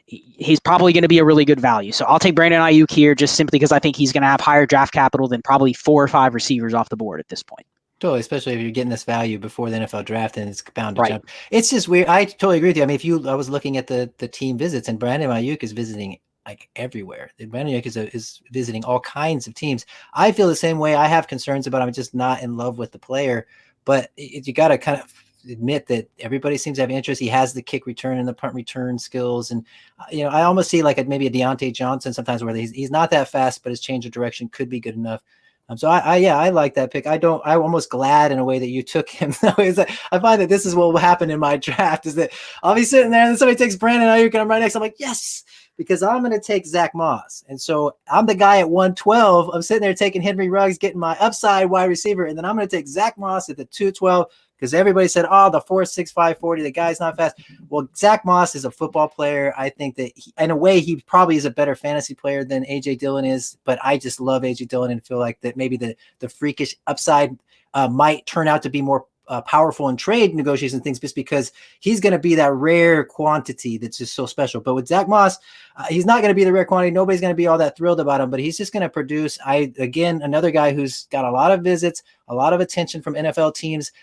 he's probably going to be a really good value. So I'll take Brandon Ayuk here just simply because I think he's going to have higher draft capital than probably 4 or 5 receivers off the board at this point. Totally, especially if you're getting this value before the NFL draft and it's bound to jump. It's just weird. I totally agree with you. I was looking at the team visits, and Brandon Ayuk is visiting like everywhere. Brandon Ayuk is visiting all kinds of teams. I feel the same way. I have concerns about him. I'm just not in love with the player, but you got to kind of admit that everybody seems to have interest. He has the kick return and the punt return skills. And, I almost see like maybe a Deontay Johnson sometimes where he's not that fast, but his change of direction could be good enough. So I like that pick. I'm almost glad in a way that you took him. I find that this is what will happen in my draft is that I'll be sitting there and then somebody takes Brandon Ayuk and I'm right next. I'm like, yes, because I'm going to take Zach Moss. And so I'm the guy at 112. I'm sitting there taking Henry Ruggs, getting my upside wide receiver. And then I'm going to take Zach Moss at the 212 because everybody said, oh, the 4.65 40, the guy's not fast. Well, Zach Moss is a football player. I think that in a way, he probably is a better fantasy player than AJ Dillon is, but I just love AJ Dillon and feel like that maybe the freakish upside might turn out to be more powerful in trade negotiations and things, just because he's going to be that rare quantity that's just so special. But with Zach Moss, he's not going to be the rare quantity. Nobody's going to be all that thrilled about him, but he's just going to produce. Again, another guy who's got a lot of visits, a lot of attention from NFL teams.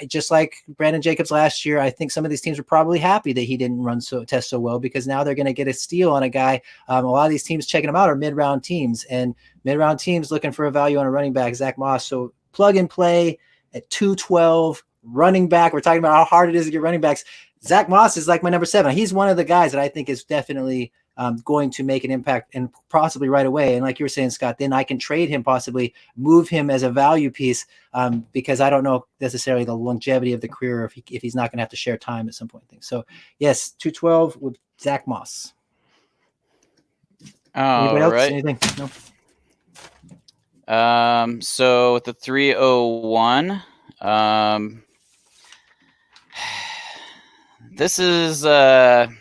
Just like Brandon Jacobs last year, I think some of these teams were probably happy that he didn't test so well, because now they're going to get a steal on a guy. A lot of these teams checking him out are mid-round teams, and mid-round teams looking for a value on a running back, Zach Moss. So plug and play at 212 running back. We're talking about how hard it is to get running backs. Zach Moss is like my number 7. He's one of the guys that I think is definitely going to make an impact, and possibly right away. And like you were saying, Scott, then I can trade him, possibly move him as a value piece, because I don't know necessarily the longevity of the career if he's not going to have to share time at some point. So yes, 212 with Zach Moss. Anybody else? Right. Anything? No. So with the 301, this is trying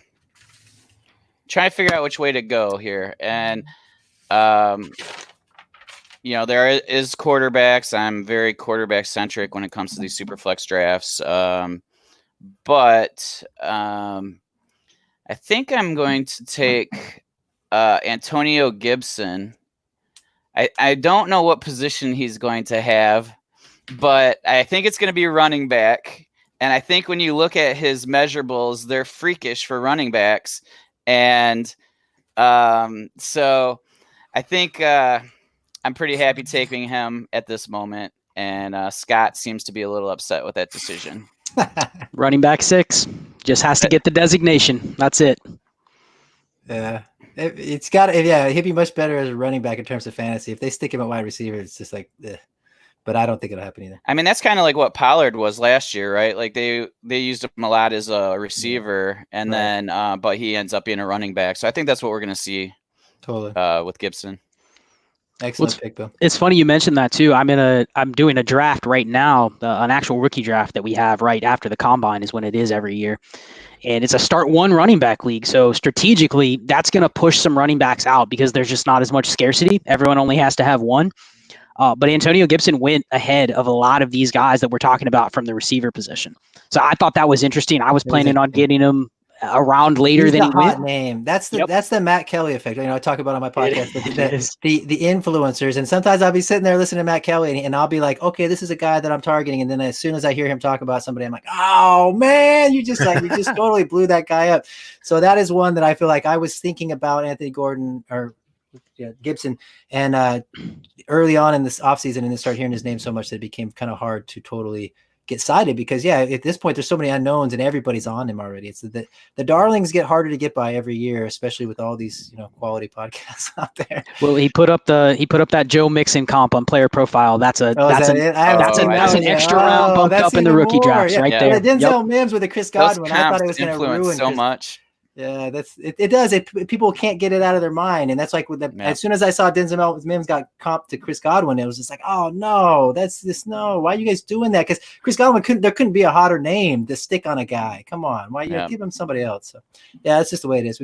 to figure out which way to go here. And there is quarterbacks. I'm very quarterback centric when it comes to these super flex drafts. But I think I'm going to take Antonio Gibson. I don't know what position he's going to have, but I think it's going to be running back. And I think when you look at his measurables, they're freakish for running backs. And so I think I'm pretty happy taking him at this moment. And Scott seems to be a little upset with that decision. Running back 6 just has to get the designation. That's it. Yeah. It's got he'd be much better as a running back in terms of fantasy. If they stick him at wide receiver, it's just like, but I don't think it'll happen either. I mean, that's kind of like what Pollard was last year, right? Like they used him a lot as a receiver, and then but he ends up being a running back. So I think that's what we're going to see totally with Gibson. Excellent pick, Bill. It's funny you mentioned that too. I'm doing a draft right now, an actual rookie draft that we have right after the combine is when it is every year. And it's a start one running back league. So strategically, that's going to push some running backs out because there's just not as much scarcity. Everyone only has to have one. But Antonio Gibson went ahead of a lot of these guys that we're talking about from the receiver position. So I thought that was interesting. I was planning on getting him around later than he went. Name. That's the Matt Kelly effect. I talk about on my podcast the influencers, and sometimes I'll be sitting there listening to Matt Kelly, and I'll be like, okay, this is a guy that I'm targeting, and then as soon as I hear him talk about somebody, I'm like, oh man, you just totally blew that guy up. So that is one that I feel like I was thinking about Anthony Gordon or Gibson, and early on in this offseason, and then start hearing his name so much that it became kind of hard to totally get cited because at this point there's so many unknowns and everybody's on him already. It's the darlings get harder to get by every year, especially with all these quality podcasts out there. Well, he put up that Joe Mixon comp on Player Profile. That's an extra round bumped up in the rookie drafts right there. Denzel Mims with a Chris Godwin. I thought it was going to ruin so much. Yeah, it does. People can't get it out of their mind, and that's like as soon as I saw Denzel Mims got comped to Chris Godwin, it was just like, oh no, no. Why are you guys doing that? Because Chris Godwin couldn't be a hotter name to stick on a guy. Come on, why you give him somebody else? So yeah, that's just the way it is.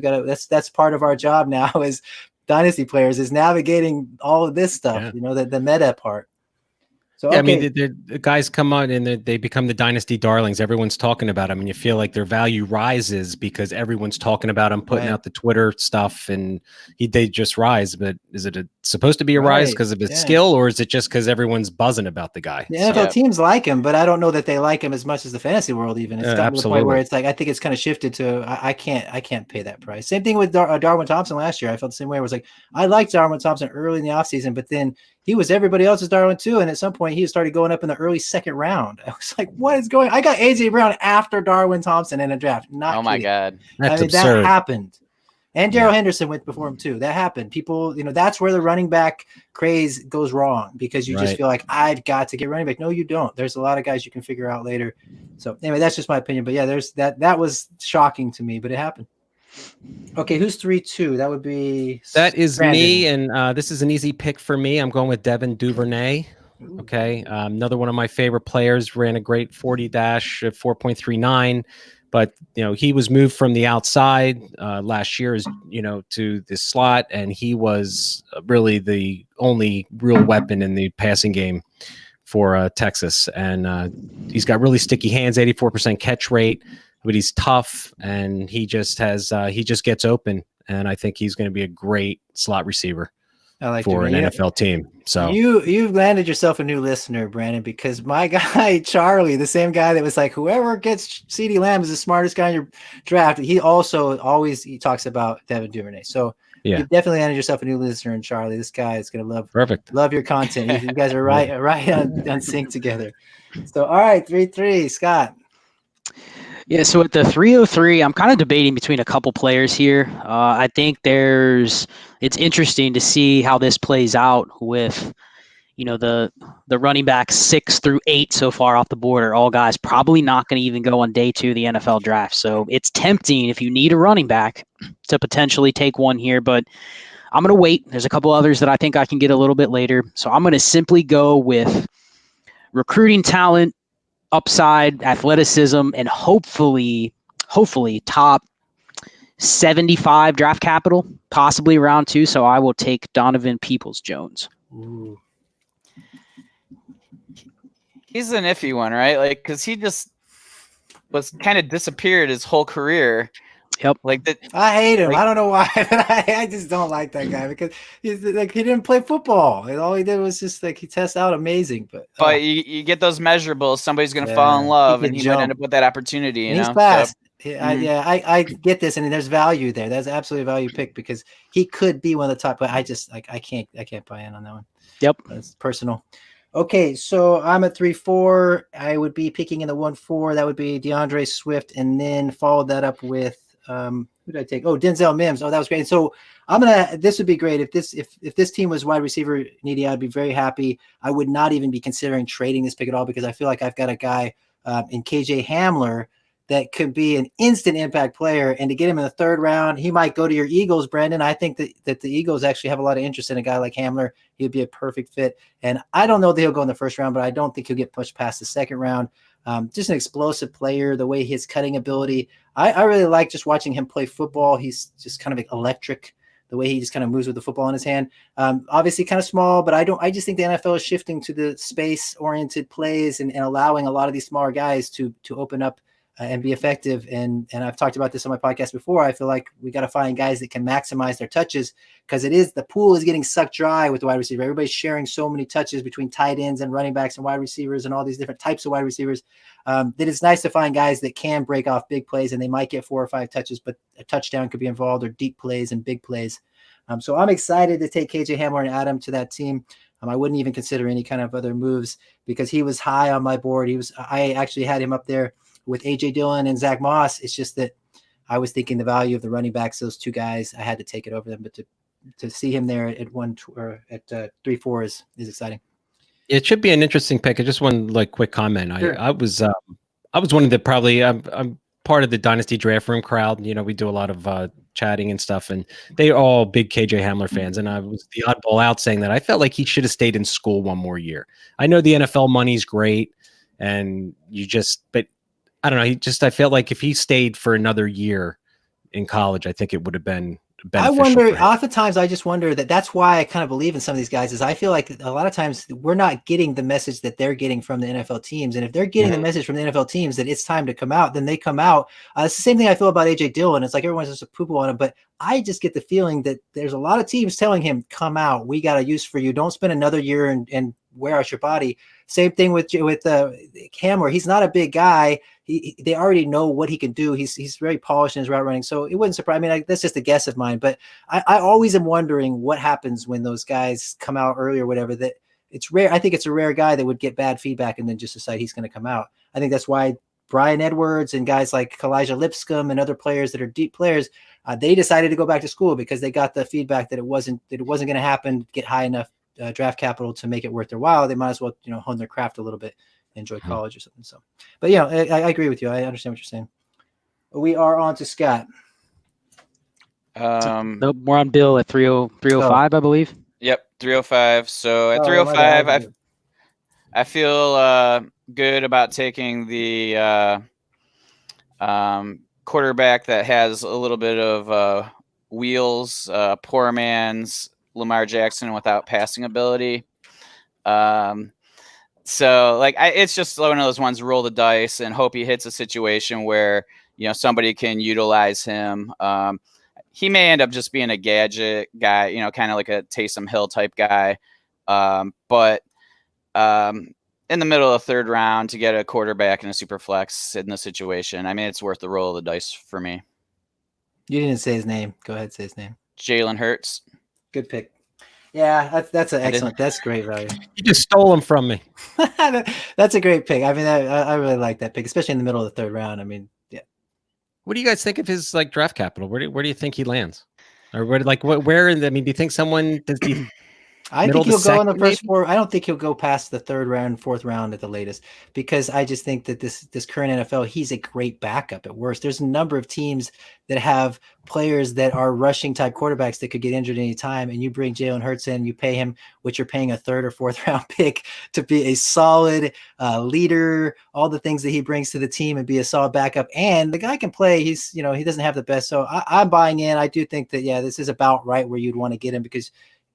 That's part of our job now as dynasty players is navigating all of this stuff. The meta part. So, okay. I mean, the guys come on and they become the dynasty darlings. Everyone's talking about them, and you feel like their value rises because everyone's talking about them, putting out the Twitter stuff, and they just rise. But is it supposed to be a rise because of his skill, or is it just because everyone's buzzing about the guy? The NFL teams like him, but I don't know that they like him as much as the fantasy world. Even it's gotten to the point where it's like I think it's kind of shifted to I can't pay that price. Same thing with Darwin Thompson last year. I felt the same way. It was like I liked Darwin Thompson early in the offseason, but then he was everybody else's Darwin too, and at some point he started going up in the early second round. I was like, "What is going?" I got AJ Brown after Darwin Thompson in a draft. My God, that's absurd. That happened, and Darrell Henderson went before him too. That happened. People, that's where the running back craze goes wrong because you just feel like I've got to get running back. No, you don't. There's a lot of guys you can figure out later. So anyway, that's just my opinion. But yeah, there's that. That was shocking to me, but it happened. Okay, who's 3-2? That would be Brandon. Me, and this is an easy pick for me. I'm going with Devin Duvernay. Okay. Another one of my favorite players ran a great 40 dash at 4.39, but he was moved from the outside last year, to the slot, and he was really the only real weapon in the passing game for Texas. And he's got really sticky hands, 84% catch rate, but he's tough, and he just gets open. And I think he's going to be a great slot receiver for an NFL team. So you've landed yourself a new listener, Brandon, because my guy Charlie, the same guy that was like, whoever gets CeeDee Lamb is the smartest guy in your draft, he also he talks about Devin Duvernay. So you've definitely landed yourself a new listener, and Charlie, this guy is going to love your content. You guys are right on sync together. So all right, 3-3, Scott. Yeah, so at the 303, I'm kind of debating between a couple players here. I think it's interesting to see how this plays out with, the running backs 6 through 8 so far off the board are all guys probably not going to even go on day 2 of the NFL draft. So it's tempting if you need a running back to potentially take one here, but I'm going to wait. There's a couple others that I think I can get a little bit later. So I'm going to simply go with recruiting talent, upside, athleticism, and hopefully top 75 draft capital, possibly round 2. So I will take Donovan Peoples-Jones. Ooh. He's an iffy one, right? Like, because he just was kind of disappeared his whole career. Yep. I hate him. I don't know why, but I just don't like that guy because he didn't play football. And all he did was just he tests out amazing. But you get those measurables. Somebody's going to fall in love, and he might end up with that opportunity. He's fast. So, I get this, and there's value there. That's absolutely a value pick because he could be one of the top. But I just I can't buy in on that one. Yep, it's personal. Okay, so I'm at 3-4. I would be picking in the 1-4. That would be DeAndre Swift, and then followed that up with who did I take? Oh, Denzel Mims. Oh, that was great. And so this would be great if this team was wide receiver needy. I'd be very happy. I would not even be considering trading this pick at all because I feel like I've got a guy in KJ Hamler that could be an instant impact player. And to get him in the 3rd round, he might go to your Eagles, Brandon. I think that the Eagles actually have a lot of interest in a guy like Hamler. He'd be a perfect fit. And I don't know that he'll go in the 1st round, but I don't think he'll get pushed past the 2nd round. Just an explosive player, the way his cutting ability. I really like just watching him play football. He's just kind of electric, the way he just kind of moves with the football in his hand. Obviously kind of small, but I just think the NFL is shifting to the space-oriented plays and allowing a lot of these smaller guys to open up and be effective. And I've talked about this on my podcast before. I feel like we got to find guys that can maximize their touches because the pool is getting sucked dry with the wide receiver. Everybody's sharing so many touches between tight ends and running backs and wide receivers and all these different types of wide receivers that it's nice to find guys that can break off big plays and they might get 4 or 5 touches, but a touchdown could be involved or deep plays and big plays. So I'm excited to take KJ Hamler and add him to that team. I wouldn't even consider any kind of other moves because he was high on my board. I actually had him up there with A.J. Dillon and Zach Moss. It's just that I was thinking the value of the running backs, those 2 guys, I had to take it over them. But to see him there at 3-4 is exciting. It should be an interesting pick. Just one quick comment. Sure. I was one of the probably I'm part of the Dynasty Draft Room crowd. We do a lot of chatting and stuff, and they're all big KJ Hamler fans. And I was the oddball out saying that I felt like he should have stayed in school one more year. I know the NFL money's great, and but I don't know. I felt like if he stayed for another year in college, I think it would have been beneficial. I wonder, oftentimes I just wonder that's why I kind of believe in some of these guys is I feel like a lot of times we're not getting the message that they're getting from the NFL teams. And if they're getting the message from the NFL teams that it's time to come out, then they come out. It's the same thing I feel about A.J. Dillon. It's like everyone's just a poo-poo on him, but I just get the feeling that there's a lot of teams telling him, come out, we got a use for you. Don't spend another year and wear out your body. Same thing with Hamler. He's not a big guy. They already know what he can do. He's very polished in his route running. So it wouldn't surprise me. That's just a guess of mine. But I always am wondering what happens when those guys come out early or whatever. That it's rare. I think it's a rare guy that would get bad feedback and then just decide he's going to come out. I think that's why Brian Edwards and guys like Elijah Lipscomb and other players that are deep players, they decided to go back to school because they got the feedback that it wasn't going to happen, get high enough draft capital to make it worth their while. They might as well, hone their craft a little bit, enjoy college or something. So, but I agree with you. I understand what you're saying. We are on to Scott. Nope, we're on Bill at 305, I believe. Yep, 305. So at 305, I feel good about taking the quarterback that has a little bit of wheels, poor man's Lamar Jackson without passing ability. So like it's just one of those ones, roll the dice and hope he hits a situation where, somebody can utilize him. He may end up just being a gadget guy, kind of like a Taysom Hill type guy. But in the middle of the third round to get a quarterback in a super flex in the situation, I mean, it's worth the roll of the dice for me. You didn't say his name. Go ahead, say his name. Jalen Hurts. Good pick. Yeah, that's an excellent. That's great value. You just stole him from me. That's a great pick. I mean, I really like that pick, especially in the middle of the third round. I mean, yeah. What do you guys think of his draft capital? Where do you think he lands? Or where in the, I mean, do you think someone does he? I think he'll go in the first four. I don't think he'll go past the third round, fourth round at the latest, because I just think that this current NFL, he's a great backup at worst. There's a number of teams that have players that are rushing type quarterbacks that could get injured any time, and you bring Jalen Hurts in, you pay him what you're paying a third or fourth round pick to be a solid leader, all the things that he brings to the team, and be a solid backup. And the guy can play. He doesn't have the best, so I'm buying in. I do think that this is about right where you'd want to get him, because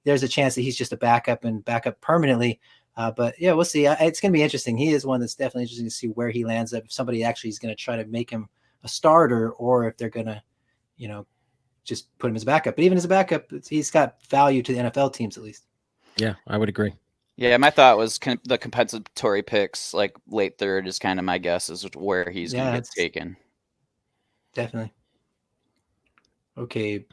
there's a chance that he's just a backup and backup permanently. But yeah, we'll see. It's going to be interesting. He is one that's definitely interesting to see where he lands up. If somebody actually is going to try to make him a starter, or if they're going to, just put him as a backup. But even as a backup, he's got value to the NFL teams at least. Yeah, I would agree. Yeah, my thought was the compensatory picks, like late third, is kind of my guess is where he's going to get taken. Definitely. Okay.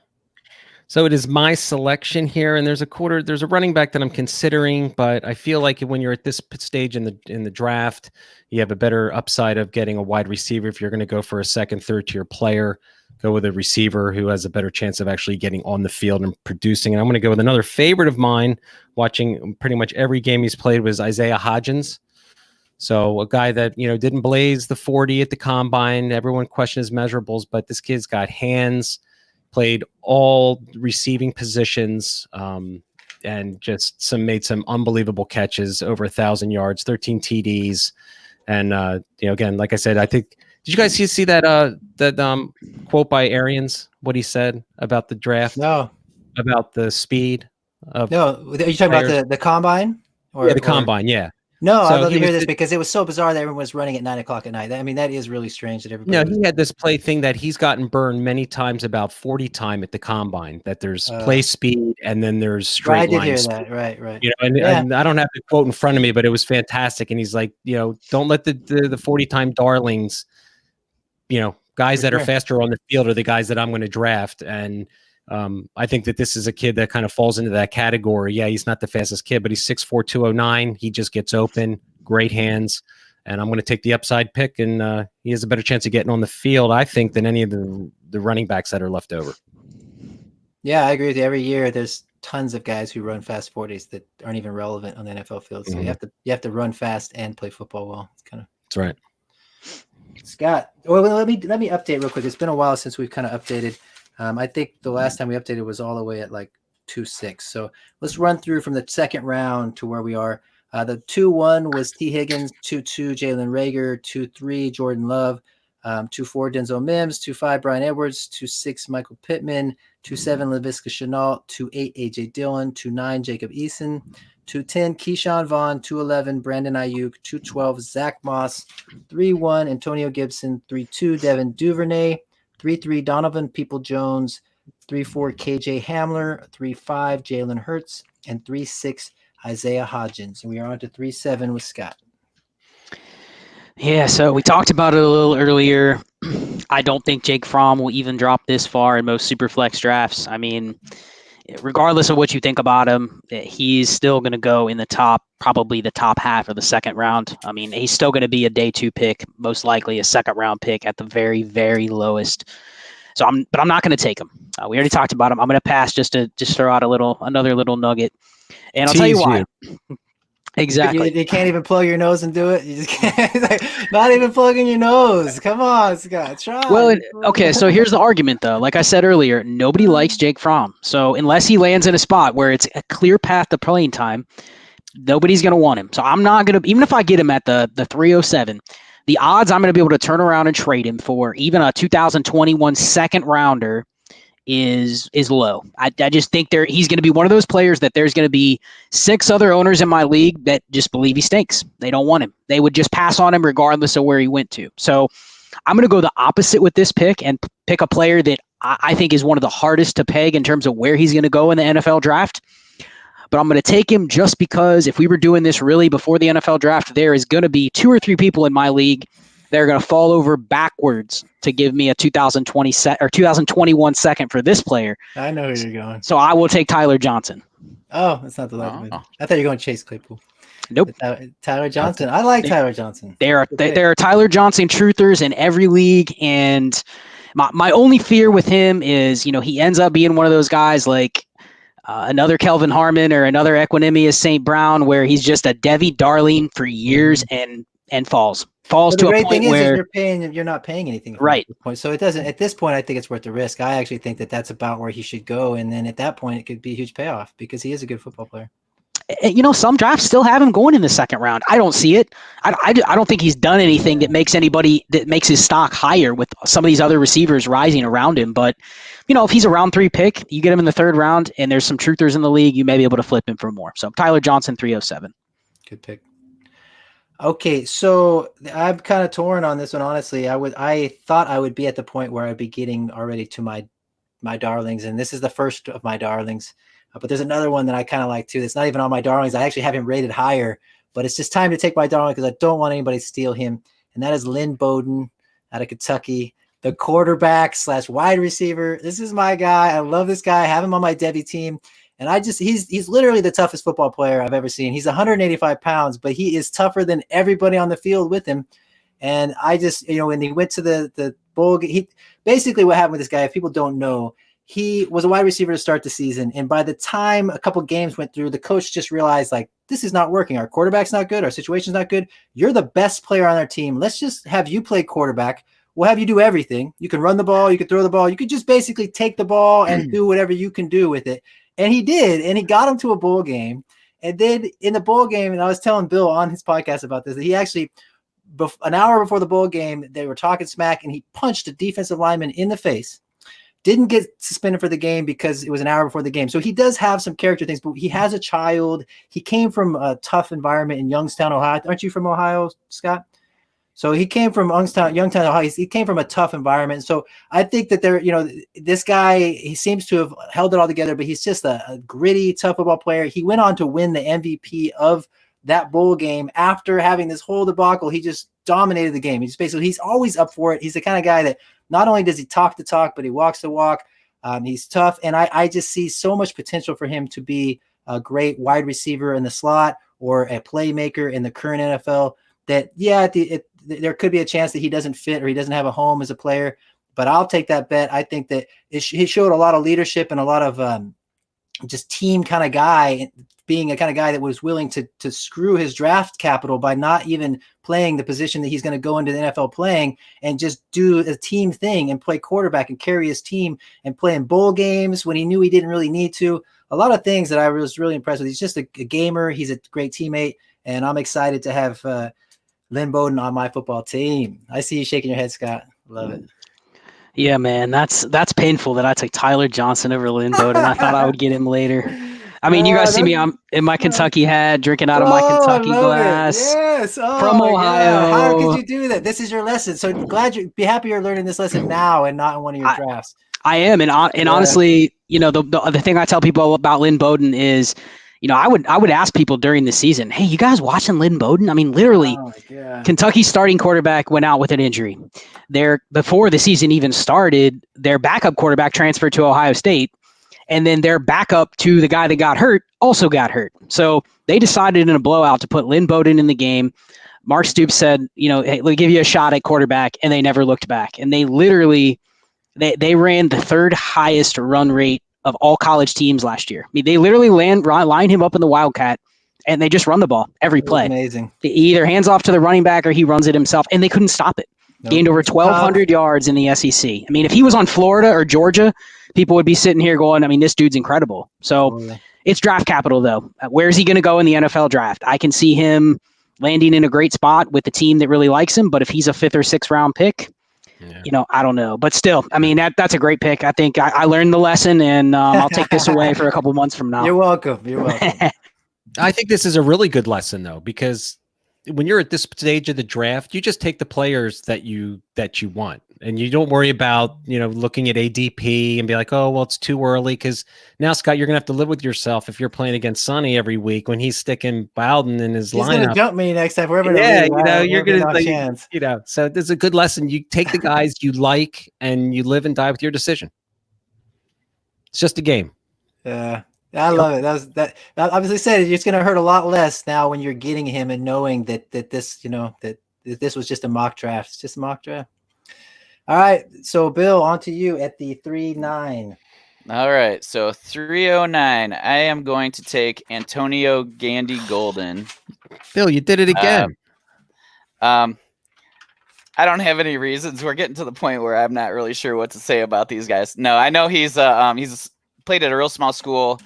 So it is my selection here, and there's a running back that I'm considering, but I feel like when you're at this stage in the draft, you have a better upside of getting a wide receiver. If you're going to go for a second, third tier player, go with a receiver who has a better chance of actually getting on the field and producing. And I'm going to go with another favorite of mine, watching pretty much every game he's played, was Isaiah Hodgins. So a guy that, didn't blaze the 40 at the combine. Everyone questioned his measurables, but this kid's got hands, played all receiving positions, and just made some unbelievable catches, over 1,000 yards, 13 TDs. And, again, like I said, I think, did you guys see that quote by Arians, what he said about the draft? No. About the speed of No, are you talking about the combine? The combine, yeah. No, I'd love to hear this, because it was so bizarre that everyone was running at 9:00 at night. I mean, that is really strange that everybody. He had this play thing that he's gotten burned many times, about 40 time at the combine, that there's play speed and then there's straight line. I did hear that. Right. And I don't have the quote in front of me, but it was fantastic. And he's like, don't let the 40 time darlings, guys that are faster on the field are the guys that I'm going to draft. And I think that this is a kid that kind of falls into that category. Yeah, he's not the fastest kid, but he's 6'4", 209. He just gets open, great hands, and I'm going to take the upside pick, and he has a better chance of getting on the field, I think, than any of the running backs that are left over. Yeah, I agree with you. Every year there's tons of guys who run fast 40s that aren't even relevant on the NFL field. So you have to run fast and play football well. That's right. Scott, let me update real quick. It's been a while since we've kind of updated. I think the last time we updated was all the way at like 2-6. So let's run through from the second round to where we are. The 2-1 was T. Higgins, 2-2 Jalen Reagor, 2-3 Jordan Love, 2-4 Denzel Mims, 2-5 Brian Edwards, 2-6 Michael Pittman, 2-7 Laviska Shenault, 2-8 AJ Dillon, 2-9 Jacob Eason, 2-10 Keyshawn Vaughn, 2-11 Brandon Ayuk, 2-12 Zach Moss, 3-1 Antonio Gibson, 3-2 Devin Duvernay, 3-3 Donovan Peoples-Jones, 3-4 KJ Hamler, 3-5 Jalen Hurts, and 3-6 Isaiah Hodgins. And we are on to 3-7 with Scott. Yeah, so we talked about it a little earlier. I don't think Jake Fromm will even drop this far in most Superflex drafts. I mean, regardless of what you think about him, he's still going to go in the probably the top half of the second round. I mean, he's still going to be a day 2 pick, most likely a second round pick at the very, very lowest. So I'm not going to take him. We already talked about him. I'm going to pass just to throw out another little nugget. And I'll tell you why. Exactly. You can't even plug your nose and do it. You just can't. Not even plugging your nose. Come on, Scott. Try. Well, okay. So here's the argument, though. Like I said earlier, nobody likes Jake Fromm. So unless he lands in a spot where it's a clear path to playing time, nobody's going to want him. So I'm not going to, even if I get him at the 307, the odds I'm going to be able to turn around and trade him for even a 2021 second rounder is low. I just think he's going to be one of those players that there's going to be 6 other owners in my league that just believe he stinks. They don't want him. They would just pass on him regardless of where he went to. So I'm going to go the opposite with this pick and pick a player that I think is one of the hardest to peg in terms of where he's going to go in the NFL draft. But I'm going to take him just because if we were doing this really before the NFL draft, there is going to be 2 or 3 people in my league that are going to fall over backwards to give me a 2020 or 2021 second for this player. I know where you're going. So I will take Tyler Johnson. Oh, that's not the last one. I thought you were going Chase Claypool. Nope. Tyler Johnson. I like Tyler Johnson. There are Tyler Johnson truthers in every league, and my only fear with him is, he ends up being one of those guys like another Kelvin Harmon or another Equanimous St. Brown, where he's just a Debbie Darling for years and falls to a point where you're not paying anything. Right. Point. So it doesn't, at this point, I think it's worth the risk. I actually think that that's about where he should go. And then at that point, it could be a huge payoff because he is a good football player. Some drafts still have him going in the second round. I don't see it. I don't think he's done anything that makes his stock higher with some of these other receivers rising around him. But, if he's a round 3 pick, you get him in the 3rd round and there's some truthers in the league, you may be able to flip him for more. So Tyler Johnson, 307. Good pick. Okay, so I'm kind of torn on this one, honestly. I thought I would be at the point where I'd be getting already to my darlings, and this is the first of my darlings. But there's another one that I kind of like too. That's not even on my darlings. I actually have him rated higher, but it's just time to take my darling because I don't want anybody to steal him. And that is Lynn Bowden out of Kentucky, the quarterback / wide receiver. This is my guy. I love this guy. I have him on my Debbie team. And he's literally the toughest football player I've ever seen. He's 185 pounds, but he is tougher than everybody on the field with him. And I just, when he went to the bowl, basically what happened with this guy, if people don't know, he was a wide receiver to start the season. And by the time a couple games went through, the coach just realized, like, this is not working. Our quarterback's not good. Our situation's not good. You're the best player on our team. Let's just have you play quarterback. We'll have you do everything. You can run the ball. You can throw the ball. You could just basically take the ball and do whatever you can do with it. And he did. And he got him to a bowl game. And then in the bowl game, and I was telling Bill on his podcast about this, that he actually, an hour before the bowl game, they were talking smack, and he punched a defensive lineman in the face. Didn't get suspended for the game because it was an hour before the game. So he does have some character things, but he has a child. He came from a tough environment in Youngstown, Ohio. Aren't you from Ohio, Scott? So he came from Youngstown, Ohio. He came from a tough environment. So I think that this guy, he seems to have held it all together, but he's just a gritty, tough football player. He went on to win the MVP of that bowl game after having this whole debacle. He just dominated the game. He's always up for it. He's the kind of guy that not only does he talk the talk, but he walks the walk. He's tough. And I just see so much potential for him to be a great wide receiver in the slot or a playmaker in the current NFL that, there could be a chance that he doesn't fit or he doesn't have a home as a player, but I'll take that bet. I think that he showed a lot of leadership and a lot of just team kind of guy, being a kind of guy that was willing to screw his draft capital by not even playing the position that he's going to go into the NFL playing and just do a team thing and play quarterback and carry his team and play in bowl games when he knew he didn't really need to. A lot of things that I was really impressed with. He's just a gamer. He's a great teammate, and I'm excited to have Lynn Bowden on my football team. I see you shaking your head, Scott. Love it. Yeah, man, that's painful that I took Tyler Johnson over Lynn Bowden. I thought I would get him later. I mean, you guys see me. I'm in my Kentucky hat, drinking out of my Kentucky glass. Yes, from Ohio. How could you do that? This is your lesson. So be happy you're learning this lesson now and not in one of your drafts. I am, and honestly, the thing I tell people about Lynn Bowden is, I would ask people during the season, hey, you guys watching Lynn Bowden? I mean, literally, Kentucky's starting quarterback went out with an injury. Before the season even started, their backup quarterback transferred to Ohio State, and then their backup to the guy that got hurt also got hurt. So they decided in a blowout to put Lynn Bowden in the game. Mark Stoops said, hey, we'll give you a shot at quarterback, and they never looked back. And they literally they ran the 3rd highest run rate of all college teams last year. I mean, they literally line him up in the Wildcat, and they just run the ball every play. Amazing. He either hands off to the running back or he runs it himself, and they couldn't stop it. Gained over 1,200 yards in the SEC. I mean, if he was on Florida or Georgia, people would be sitting here going, I mean, this dude's incredible. So it's draft capital, though. Where is he going to go in the NFL draft? I can see him landing in a great spot with the team that really likes him. But if he's a 5th or 6th round pick, I don't know. But still, I mean, that's a great pick. I think I learned the lesson, and I'll take this away for a couple months from now. You're welcome. You're welcome. I think this is a really good lesson, though, because when you're at this stage of the draft, you just take the players that you want, and you don't worry about, looking at ADP and be like, oh, well, it's too early. Because now, Scott, you're going to have to live with yourself if you're playing against Sonny every week when he's sticking Bowden in his lineup. He's going to jump me next time. Wherever you're going to, so there's a good lesson. You take the guys you like and you live and die with your decision. It's just a game. Yeah. I love it. That obviously said it's going to hurt a lot less now when you're getting him and knowing that this, that this was just a mock draft. It's just a mock draft. All right. So Bill, on to you at the 3-9. All right. So 309, I am going to take Antonio Gandy Golden. Bill, you did it again. I don't have any reasons. We're getting to the point where I'm not really sure what to say about these guys. No, I know he's played at a real small school.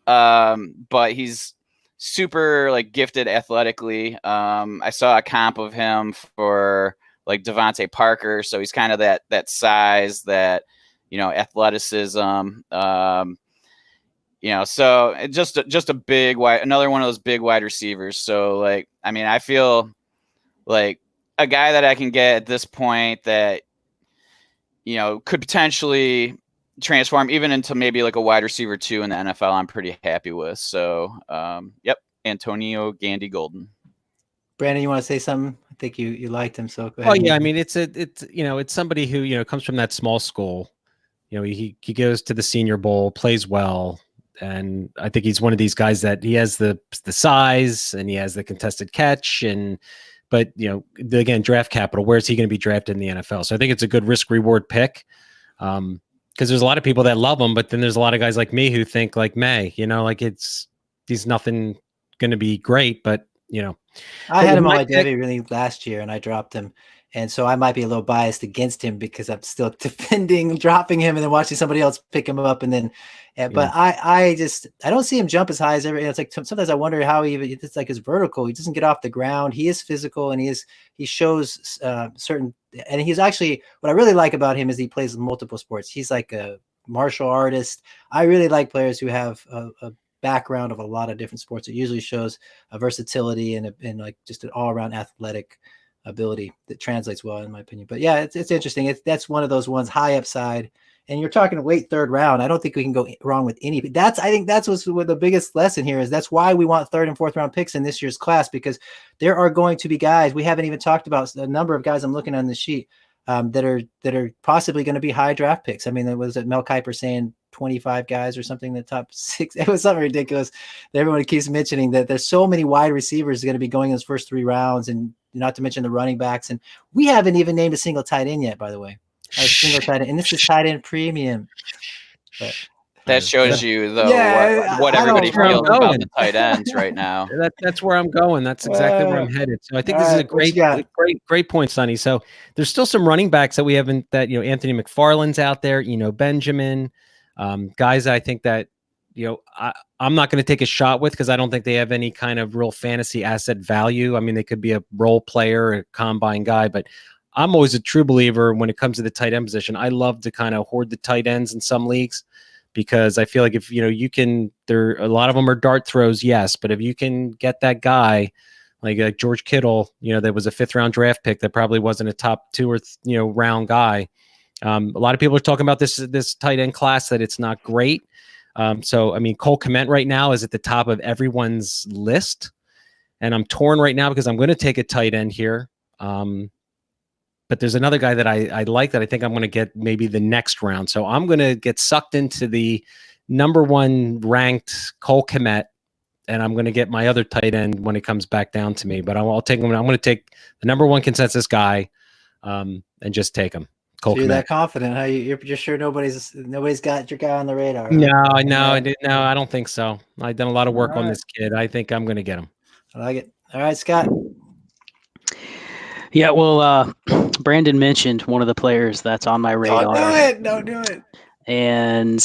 But he's super gifted athletically. I saw a comp of him for Devontae Parker. So he's kind of that size, that, athleticism, so just a big wide, another one of those big wide receivers. So I feel like a guy that I can get at this point that, could potentially transform even into maybe a wide receiver 2 in the NFL, I'm pretty happy with. So, Antonio Gandy Golden. Brandon, you want to say something? I think you liked him, so go ahead. Oh yeah, I mean it's somebody who comes from that small school. He goes to the Senior Bowl, plays well, and I think he's one of these guys that he has the size and he has the contested catch, but again, draft capital. Where is he going to be drafted in the NFL? So I think it's a good risk reward pick. Because there's a lot of people that love him, but then there's a lot of guys like me who think he's nothing going to be great, but I had him on my Devy really last year and I dropped him. And so I might be a little biased against him because I'm still defending dropping him and then watching somebody else pick him up. And then, but I don't see him jump as high as it's sometimes I wonder how it's his vertical. He doesn't get off the ground. He is physical and he shows certain, and he's actually, what I really like about him is he plays multiple sports. He's like a martial artist. I really like players who have a background of a lot of different sports. It usually shows a versatility and just an all around athletic ability that translates well, in my opinion. But yeah, it's interesting. That's one of those ones, high upside, and you're talking late 3rd round. I don't think we can go wrong with any. I think that's what's the biggest lesson here is. That's why we want 3rd and 4th round picks in this year's class, because there are going to be guys we haven't even talked about. A number of guys I'm looking on the sheet that are possibly going to be high draft picks. I mean, there was Mel Kiper saying 25 guys or something, the top 6. It was something ridiculous that everyone keeps mentioning, that there's so many wide receivers going to be going in those first 3 rounds, and not to mention the running backs. And we haven't even named a single tight end yet, by the way. A single tight end, and this is tight end premium. But that shows you though what everybody feels about the tight ends right now. That's where I'm going. That's exactly where I'm headed. So I think this is a great point, Sonny. So there's still some running backs that we haven't, that Anthony McFarland's out there, Benjamin, guys I think that I'm not going to take a shot with, because I don't think they have any kind of real fantasy asset value. I mean, they could be a role player, a combine guy, but I'm always a true believer when it comes to the tight end position. I love to kind of hoard the tight ends in some leagues, because I feel like if you can, a lot of them are dart throws, yes, but if you can get that guy like George Kittle, that was a 5th round draft pick that probably wasn't a top 2 or round guy. A lot of people are talking about this tight end class, that it's not great. So, I mean, Cole Kmet right now is at the top of everyone's list. And I'm torn right now because I'm going to take a tight end here. But there's another guy that I like that I think I'm going to get maybe the next round. So I'm going to get sucked into the number 1 ranked Cole Kmet, and I'm going to get my other tight end when it comes back down to me. But I'll take him. I'm going to take the number 1 consensus guy and just take him. So you're that confident? Huh? You're just sure nobody's got your guy on the radar? Right? No, I don't think so. I've done a lot of work on this kid. I think I'm going to get him. I like it. All right, Scott. Yeah, well, Brandon mentioned one of the players that's on my radar. Don't do it. And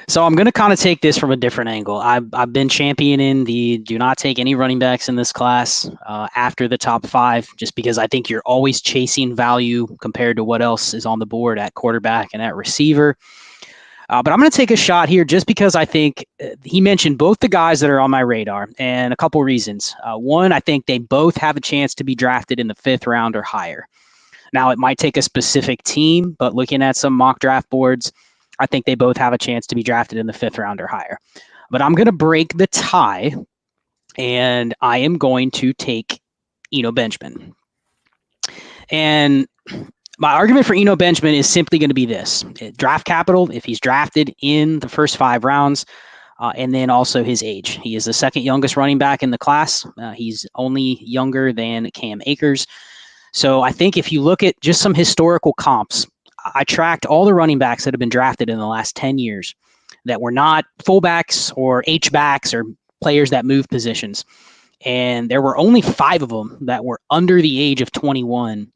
so I'm going to kind of take this from a different angle. I've been championing the do not take any running backs in this class after the top 5, just because I think you're always chasing value compared to what else is on the board at quarterback and at receiver. But I'm going to take a shot here just because I think he mentioned both the guys that are on my radar, and a couple reasons. One, I think they both have a chance to be drafted in the 5th round or higher. Now, it might take a specific team, but looking at some mock draft boards, I think they both have a chance to be drafted in the 5th round or higher. But I'm going to break the tie, and I am going to take Eno Benjamin. And my argument for Eno Benjamin is simply going to be this. Draft capital, if he's drafted in the first 5 rounds, and then also his age. He is the 2nd youngest running back in the class. He's only younger than Cam Akers. So I think if you look at just some historical comps, I tracked all the running backs that have been drafted in the last 10 years that were not fullbacks or H-backs or players that move positions. And there were only 5 of them that were under the age of 21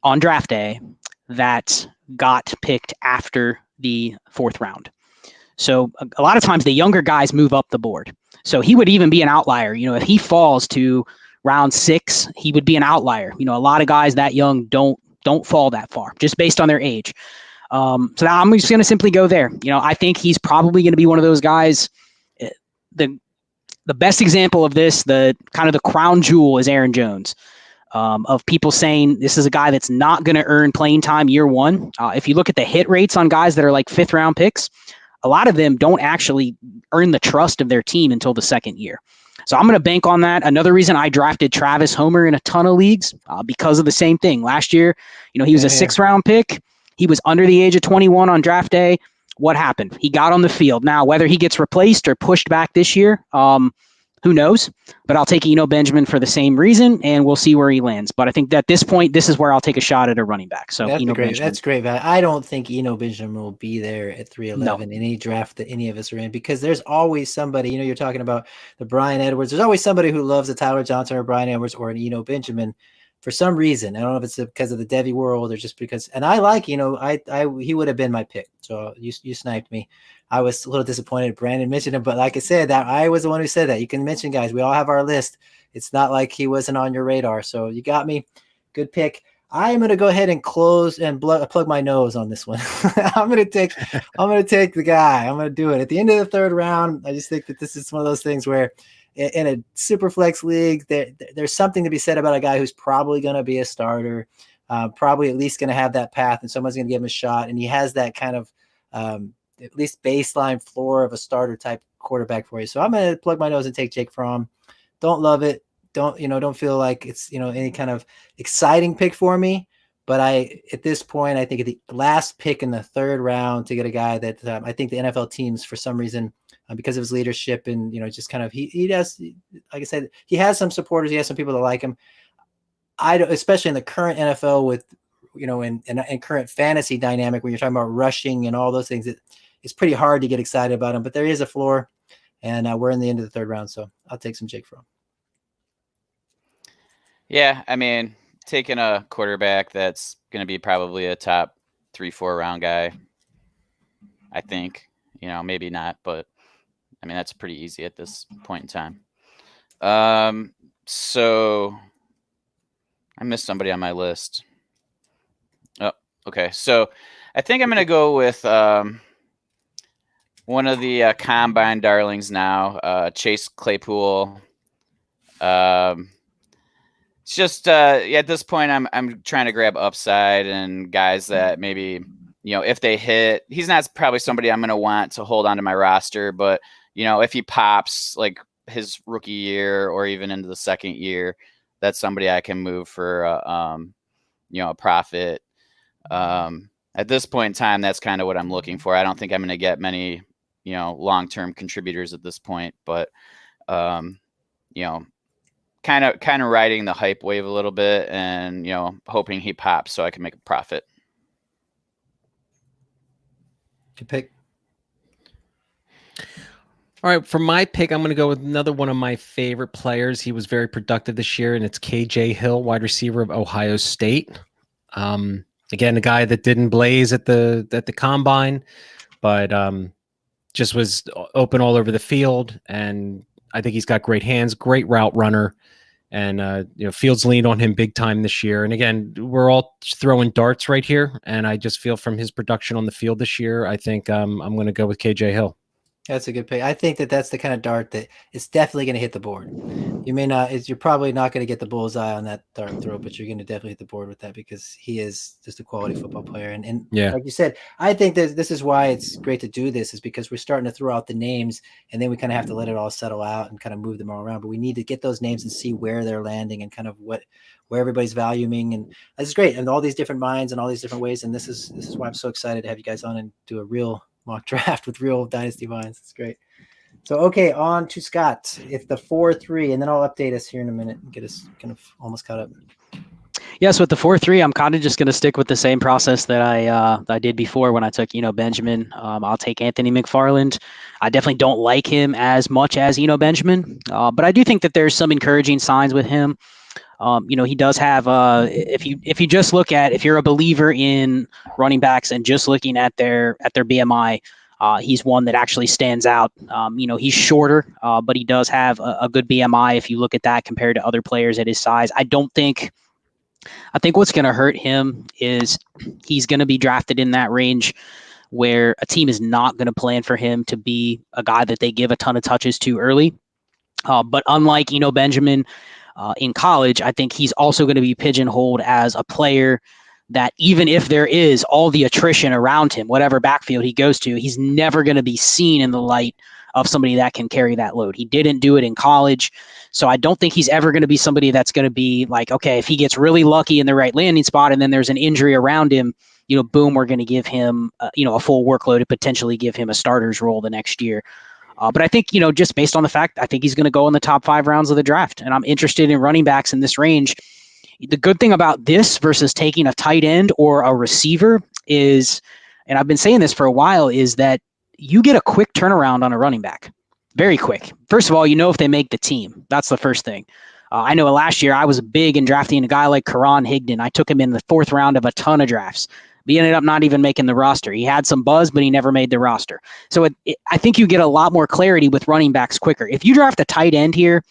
on draft day that got picked after the 4th round. So a lot of times the younger guys move up the board. So he would even be an outlier. If he falls to round 6, he would be an outlier. A lot of guys that young don't fall that far just based on their age. So now I'm just going to simply go there. I think he's probably going to be one of those guys. The best example of this, the kind of the crown jewel, is Aaron Jones. Of people saying this is a guy that's not going to earn playing time year 1. If you look at the hit rates on guys that are like 5th round picks, a lot of them don't actually earn the trust of their team until the 2nd year. So I'm going to bank on that. Another reason I drafted Travis Homer in a ton of leagues because of the same thing. Last year, he was a 6th round pick. He was under the age of 21 on draft day. What happened? He got on the field. Now, whether he gets replaced or pushed back this year, who knows? But I'll take Eno Benjamin for the same reason, and we'll see where he lands. But I think at this point, this is where I'll take a shot at a running back. So that's Eno great. Benjamin. That's great value. I don't think Eno Benjamin will be there at 311 in any draft that any of us are in, because there's always somebody. You're talking about the Brian Edwards. There's always somebody who loves a Tyler Johnson or Brian Edwards or an Eno Benjamin for some reason. I don't know if it's because of the Devy world or just because. And I like, he would have been my pick. So you sniped me. I was a little disappointed Brandon mentioned him, but like I said, that I was the one who said that. You can mention guys. We all have our list. It's not like he wasn't on your radar. So you got me. Good pick. I am going to go ahead and close and plug my nose on this one. I'm going to take the guy. I'm going to do it at the end of the 3rd round. I just think that this is one of those things where in a super flex league, there's something to be said about a guy who's probably going to be a starter, probably at least going to have that path, and someone's going to give him a shot. And he has that kind of at least baseline floor of a starter type quarterback for you. So I'm going to plug my nose and take Jake Fromm. Don't love it. Don't feel like it's, any kind of exciting pick for me. But at this point, I think the last pick in the 3rd round to get a guy that I think the NFL teams, for some reason, because of his leadership and, just kind of, he does, like I said, he has some supporters. He has some people that like him. Especially in the current NFL with, in current fantasy dynamic, when you're talking about rushing and all those things, it's pretty hard to get excited about him, but there is a floor, and we're in the end of the 3rd round. So I'll take some Jake Fromm. Yeah. I mean, taking a quarterback that's going to be probably a top 3-4 round guy, I think, maybe not, but I mean, that's pretty easy at this point in time. So I missed somebody on my list. Oh, okay. So I think I'm going to go with one of the combine darlings now, Chase Claypool. It's just at this point, I'm trying to grab upside and guys that maybe, if they hit, he's not probably somebody I'm going to want to hold onto my roster, but if he pops like his rookie year or even into the 2nd year, that's somebody I can move for a profit. At this point in time, that's kind of what I'm looking for. I don't think I'm going to get many, long-term contributors at this point, but kind of riding the hype wave a little bit and, hoping he pops so I can make a profit. Good pick. All right, for my pick, I'm going to go with another one of my favorite players. He was very productive this year, and it's KJ Hill, wide receiver of Ohio State. Again, a guy that didn't blaze at the combine, but just was open all over the field, and I think he's got great hands, great route runner, and Fields leaned on him big time this year. And again, we're all throwing darts right here, and I just feel from his production on the field this year, I think I'm going to go with KJ Hill. That's a good pick. I think that that's the kind of dart that it's definitely going to hit the board. You may not, you're probably not going to get the bullseye on that dart throw, but you're going to definitely hit the board with that because he is just a quality football player. And yeah, like you said, I think that this is why it's great to do this, is because we're starting to throw out the names and then we kind of have to let it all settle out and kind of move them all around. But we need to get those names and see where they're landing and kind of where everybody's valuing. And this is great. And all these different minds and all these different ways. And this is why I'm so excited to have you guys on and do a real mock draft with real dynasty minds. It's great. So, okay, on to Scott. It's the 4-3, and then I'll update us here in a minute and get us kind of almost caught up. Yes, with the 4-3, I'm kind of just going to stick with the same process that I did before when I took Benjamin. I'll take Anthony McFarland. I definitely don't like him as much as Benjamin, but I do think that there's some encouraging signs with him. He does have if you just look at, if you're a believer in running backs and just looking at their BMI, he's one that actually stands out. He's shorter, but he does have a good BMI if you look at that compared to other players at his size. I think what's going to hurt him is he's going to be drafted in that range where a team is not going to plan for him to be a guy that they give a ton of touches to early. But unlike Benjamin, in college, I think he's also going to be pigeonholed as a player that even if there is all the attrition around him, whatever backfield he goes to, he's never going to be seen in the light of somebody that can carry that load. He didn't do it in college. So I don't think he's ever going to be somebody that's going to be like, okay, if he gets really lucky in the right landing spot and then there's an injury around him, boom, we're going to give him, a full workload and potentially give him a starter's role the next year. But I think, just based on the fact, I think he's going to go in the top 5 rounds of the draft. And I'm interested in running backs in this range. The good thing about this versus taking a tight end or a receiver is, and I've been saying this for a while, is that you get a quick turnaround on a running back. Very quick. First of all, if they make the team. That's the first thing. I know last year I was big in drafting a guy like Karan Higdon. I took him in the 4th round of a ton of drafts. He ended up not even making the roster. He had some buzz, but he never made the roster. So I think you get a lot more clarity with running backs quicker. If you draft a tight end here,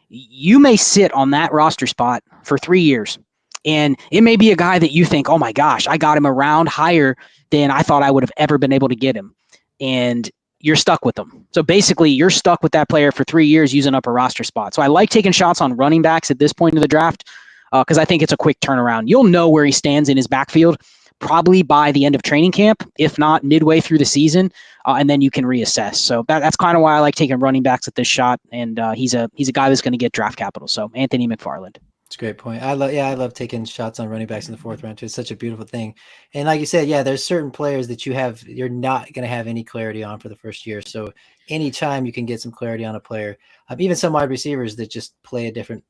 you may sit on that roster spot for 3 years. And it may be a guy that you think, oh my gosh, I got him a round higher than I thought I would have ever been able to get him. And you're stuck with them. So basically, you're stuck with that player for 3 years using up a roster spot. So I like taking shots on running backs at this point of the draft because I think it's a quick turnaround. You'll know where he stands in his backfield probably by the end of training camp, if not midway through the season, and then you can reassess. So that's kind of why I like taking running backs at this shot, and he's a guy that's going to get draft capital. So Anthony McFarland. It's a great point. I love taking shots on running backs in the 4th round too. It's such a beautiful thing. And like you said, there's certain players that you're not going to have any clarity on for the first year. So anytime you can get some clarity on a player, even some wide receivers that just play a different,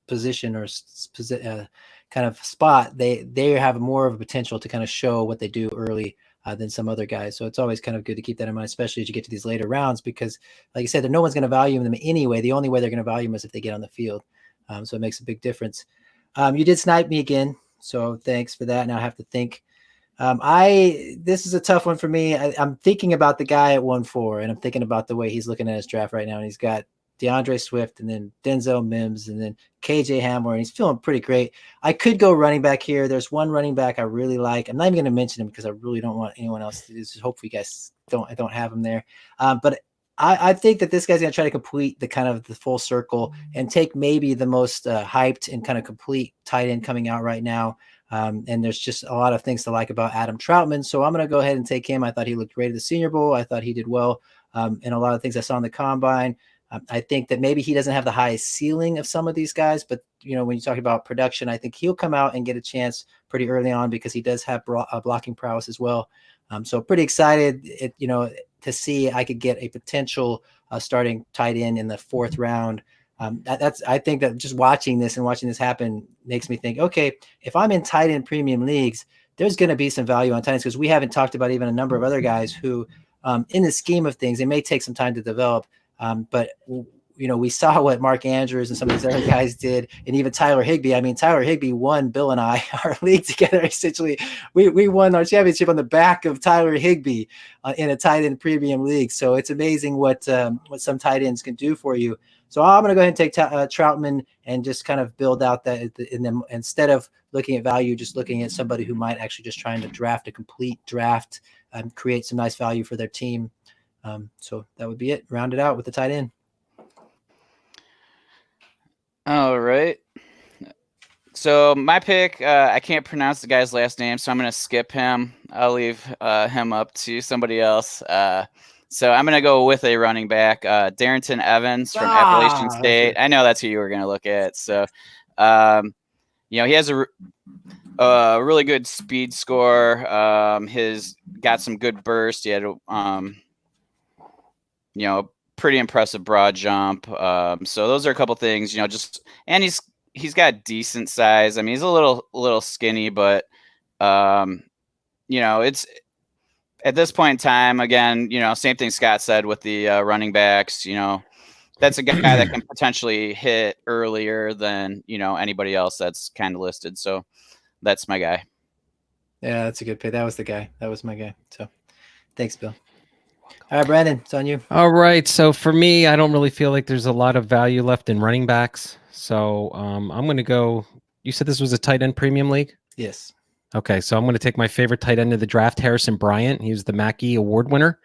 position or kind of spot, they have more of a potential to kind of show what they do early than some other guys. So it's always kind of good to keep that in mind, especially as you get to these later rounds, because like you said, no one's going to value them anyway. The only way they're going to value them is if they get on the field. So it makes a big difference. You did snipe me again, so thanks for that. Now I have to think. This is a tough one for me. I'm thinking about the guy at 1-4, and I'm thinking about the way he's looking at his draft right now, and he's got DeAndre Swift and then Denzel Mims and then KJ Hamler, and he's feeling pretty great. I could go running back here. There's one running back I really like. I'm not even going to mention him because I really don't want anyone else to do this. Hopefully you guys don't have him there. But I think that this guy's going to try to complete the kind of the full circle and take maybe the most hyped and kind of complete tight end coming out right now. And there's just a lot of things to like about Adam Troutman. So I'm going to go ahead and take him. I thought he looked great at the Senior Bowl. I thought he did well in a lot of things I saw in the combine. I think that maybe he doesn't have the highest ceiling of some of these guys, but when you talk about production, I think he'll come out and get a chance pretty early on because he does have blocking prowess as well. So pretty excited, to see I could get a potential starting tight end in the 4th round. I think that just watching this happen makes me think, okay, if I'm in tight end premium leagues, there's going to be some value on tight ends because we haven't talked about even a number of other guys who in the scheme of things, it may take some time to develop. But we saw what Mark Andrews and some of these other guys did, and even Tyler Higbee. I mean, Tyler Higbee won Bill and I our league together. Essentially, we won our championship on the back of Tyler Higbee in a tight end premium league. So it's amazing what some tight ends can do for you. So I'm going to go ahead and take Troutman and just kind of build out that, and then instead of looking at value, just looking at somebody who might actually just trying to draft a complete draft and create some nice value for their team. So that would be it. Round it out with the tight end. All right. So my pick, I can't pronounce the guy's last name, so I'm going to skip him. I'll leave him up to somebody else. So I'm going to go with a running back, Darrington Evans from Appalachian State. Okay. I know that's who you were going to look at. So, he has a really good speed score. His got some good burst. He had pretty impressive broad jump. So those are a couple things, and he's got decent size. I mean, he's a little skinny, but it's at this point in time, again, same thing Scott said with the running backs, that's a guy that can potentially hit earlier than, anybody else that's kind of listed. So that's my guy. Yeah, that's a good pick. That was the guy. That was my guy. So thanks, Bill. All right, Brandon, it's on you. All right. So for me, I don't really feel like there's a lot of value left in running backs. So I'm going to go. You said this was a tight end premium league? Yes. Okay. So I'm going to take my favorite tight end of the draft, Harrison Bryant. He was the Mackey Award winner.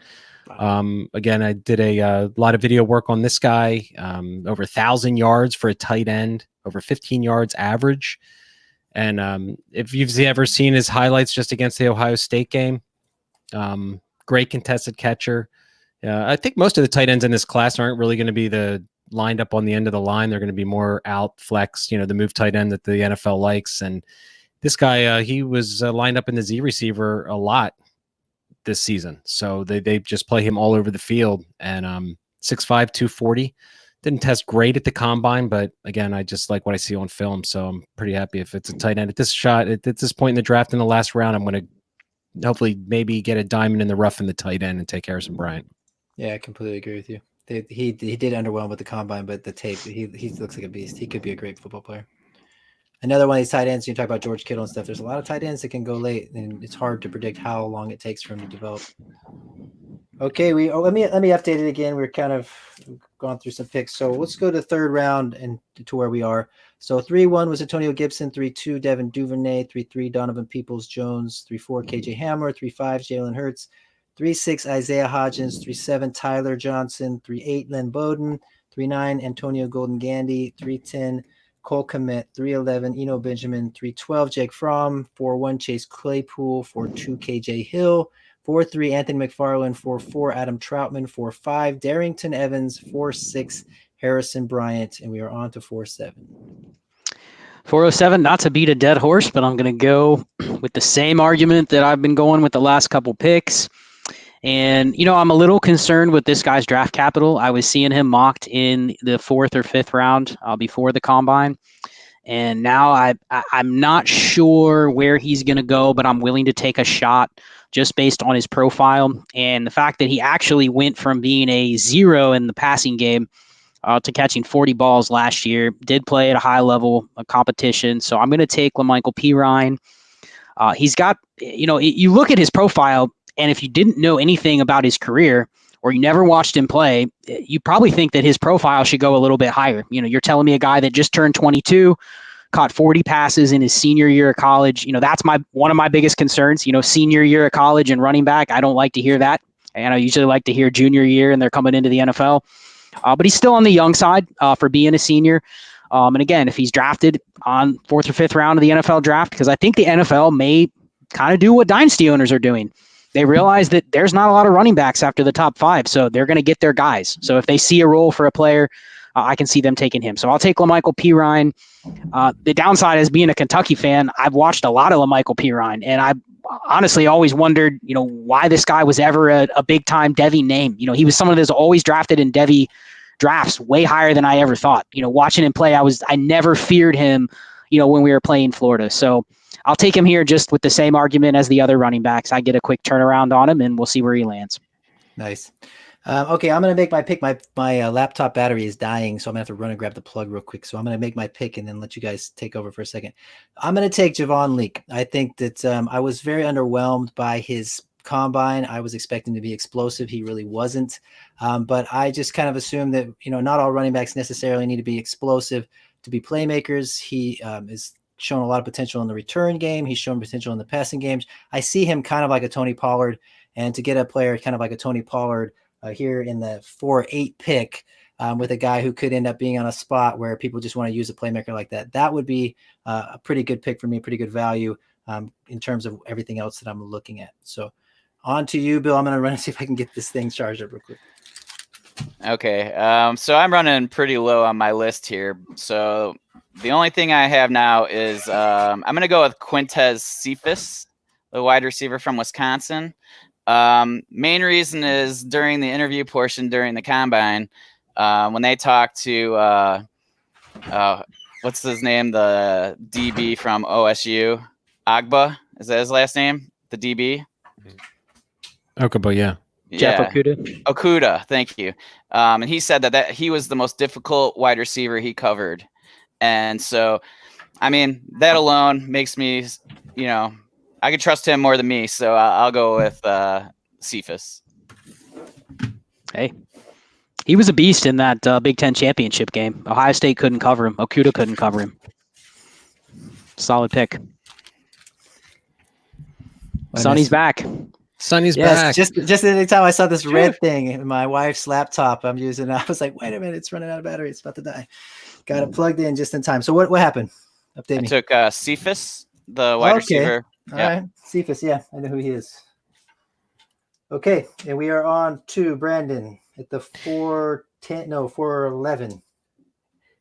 Again, I did a lot of video work on this guy, over 1,000 yards for a tight end, over 15 yards average. And if you've ever seen his highlights just against the Ohio State game, great contested catcher. I think most of the tight ends in this class aren't really going to be lined up on the end of the line. They're going to be more out flex, the move tight end that the NFL likes. And this guy, he was lined up in the Z receiver a lot this season. So they just play him all over the field. And 6'5", 240. Didn't test great at the combine, but again, I just like what I see on film. So I'm pretty happy if it's a tight end at this point in the draft in the last round. I'm going to hopefully maybe get a diamond in the rough in the tight end and take Harrison Bryant. Yeah, I completely agree with you. He did underwhelm with the combine, but the tape, he looks like a beast. He could be a great football player. Another one of these tight ends, you talk about George Kittle and stuff. There's a lot of tight ends that can go late, and it's hard to predict how long it takes for him to develop. Okay, let me update it again. We're kind of gone through some picks, so let's go to the third round and to where we are. So 3-1 was Antonio Gibson, 3-2 Devin Duvernay, 3-3 Donovan Peoples-Jones, 3-4 KJ Hamler, 3-5 Jalen Hurts, 3-6 Isaiah Hodgins, 3-7 Tyler Johnson, 3-8 Len Bowden, 3-9 Antonio Golden-Gandy, 3-10 Cole Kmet, 3-11 Eno Benjamin, 3-12 Jake Fromm, 4-1 Chase Claypool, 4-2 KJ Hill, 4-3 Anthony McFarland, 4-4 Adam Troutman, 4-5 Darrington Evans, 4-6 Harrison Bryant, and we are on to 4-7. 407, not to beat a dead horse, but I'm going to go with the same argument that I've been going with the last couple picks. And, I'm a little concerned with this guy's draft capital. I was seeing him mocked in the 4th or 5th round before the combine. And now I'm not sure where he's going to go, but I'm willing to take a shot just based on his profile. And the fact that he actually went from being a 0 in the passing game to catching 40 balls last year, did play at a high level of competition. So I'm going to take LaMichael Pirine. He's got, you look at his profile, and if you didn't know anything about his career or you never watched him play, you probably think that his profile should go a little bit higher. You're telling me a guy that just turned 22, caught 40 passes in his senior year of college. That's one of my biggest concerns, senior year of college and running back. I don't like to hear that. And I usually like to hear junior year and they're coming into the NFL. But he's still on the young side for being a senior. And again, if he's drafted on 4th or 5th round of the NFL draft, because I think the NFL may kind of do what dynasty owners are doing. They realize that there's not a lot of running backs after the top 5, so they're going to get their guys. So if they see a role for a player, I can see them taking him. So I'll take LaMichael Pirine. The downside is being a Kentucky fan, I've watched a lot of LaMichael Pirine, and I honestly always wondered, why this guy was ever a big-time Devy name. He was someone that's always drafted in Devy drafts way higher than I ever thought. Watching him play, I never feared him, when we were playing Florida. So I'll take him here just with the same argument as the other running backs. I get a quick turnaround on him, and we'll see where he lands. Nice. Okay, I'm gonna make my pick. My laptop battery is dying, so I'm gonna have to run and grab the plug real quick. So I'm gonna make my pick and then let you guys take over for a second. I'm gonna take Javon Leake. I think that I was very underwhelmed by his combine. I was expecting to be explosive. He really wasn't. But I just kind of assumed that not all running backs necessarily need to be explosive to be playmakers. He is shown a lot of potential in the return game. He's shown potential in the passing games. I see him kind of like a Tony Pollard, and to get a player kind of like a Tony Pollard here in the 4-8 pick with a guy who could end up being on a spot where people just want to use a playmaker like that, that would be a pretty good pick for me, pretty good value in terms of everything else that I'm looking at. So on to you, Bill. I'm going to run and see if I can get this thing charged up real quick. Okay. So I'm running pretty low on my list here. So the only thing I have now is I'm going to go with Quintez Cephas, the wide receiver from Wisconsin. Main reason is during the interview portion during the combine, when they talked to what's his name, the DB from OSU, Agba, is that his last name? The DB? Okubo, yeah. Jeff Okuda. Okuda, thank you. And he said that he was the most difficult wide receiver he covered. And so, I mean, that alone makes me, I could trust him more than me. So I'll go with Cephas. Hey, he was a beast in that Big Ten championship game. Ohio State couldn't cover him. Okuda couldn't cover him. Solid pick. Sonny's back. Sonny's back. Just any time I saw this red thing in my wife's laptop I'm using, I was like, wait a minute, it's running out of battery. It's about to die. Got it plugged in just in time. So what happened? Update me. I took Cephas, the wide receiver. All right. Cephas, yeah, I know who he is. Okay, and we are on to Brandon at the 411.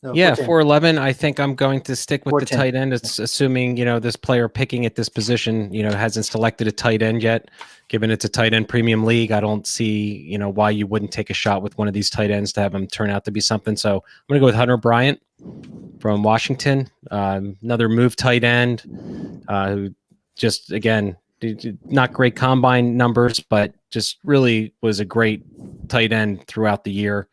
No, Yeah, 410. 411. I think I'm going to stick with the 410. tight end. It's assuming, this player picking at this position, hasn't selected a tight end yet. Given it's a tight end premium league, I don't see, why you wouldn't take a shot with one of these tight ends to have him turn out to be something. So I'm going to go with Hunter Bryant from Washington, another move tight end, who just, again, not great combine numbers, but just really was a great tight end throughout the year.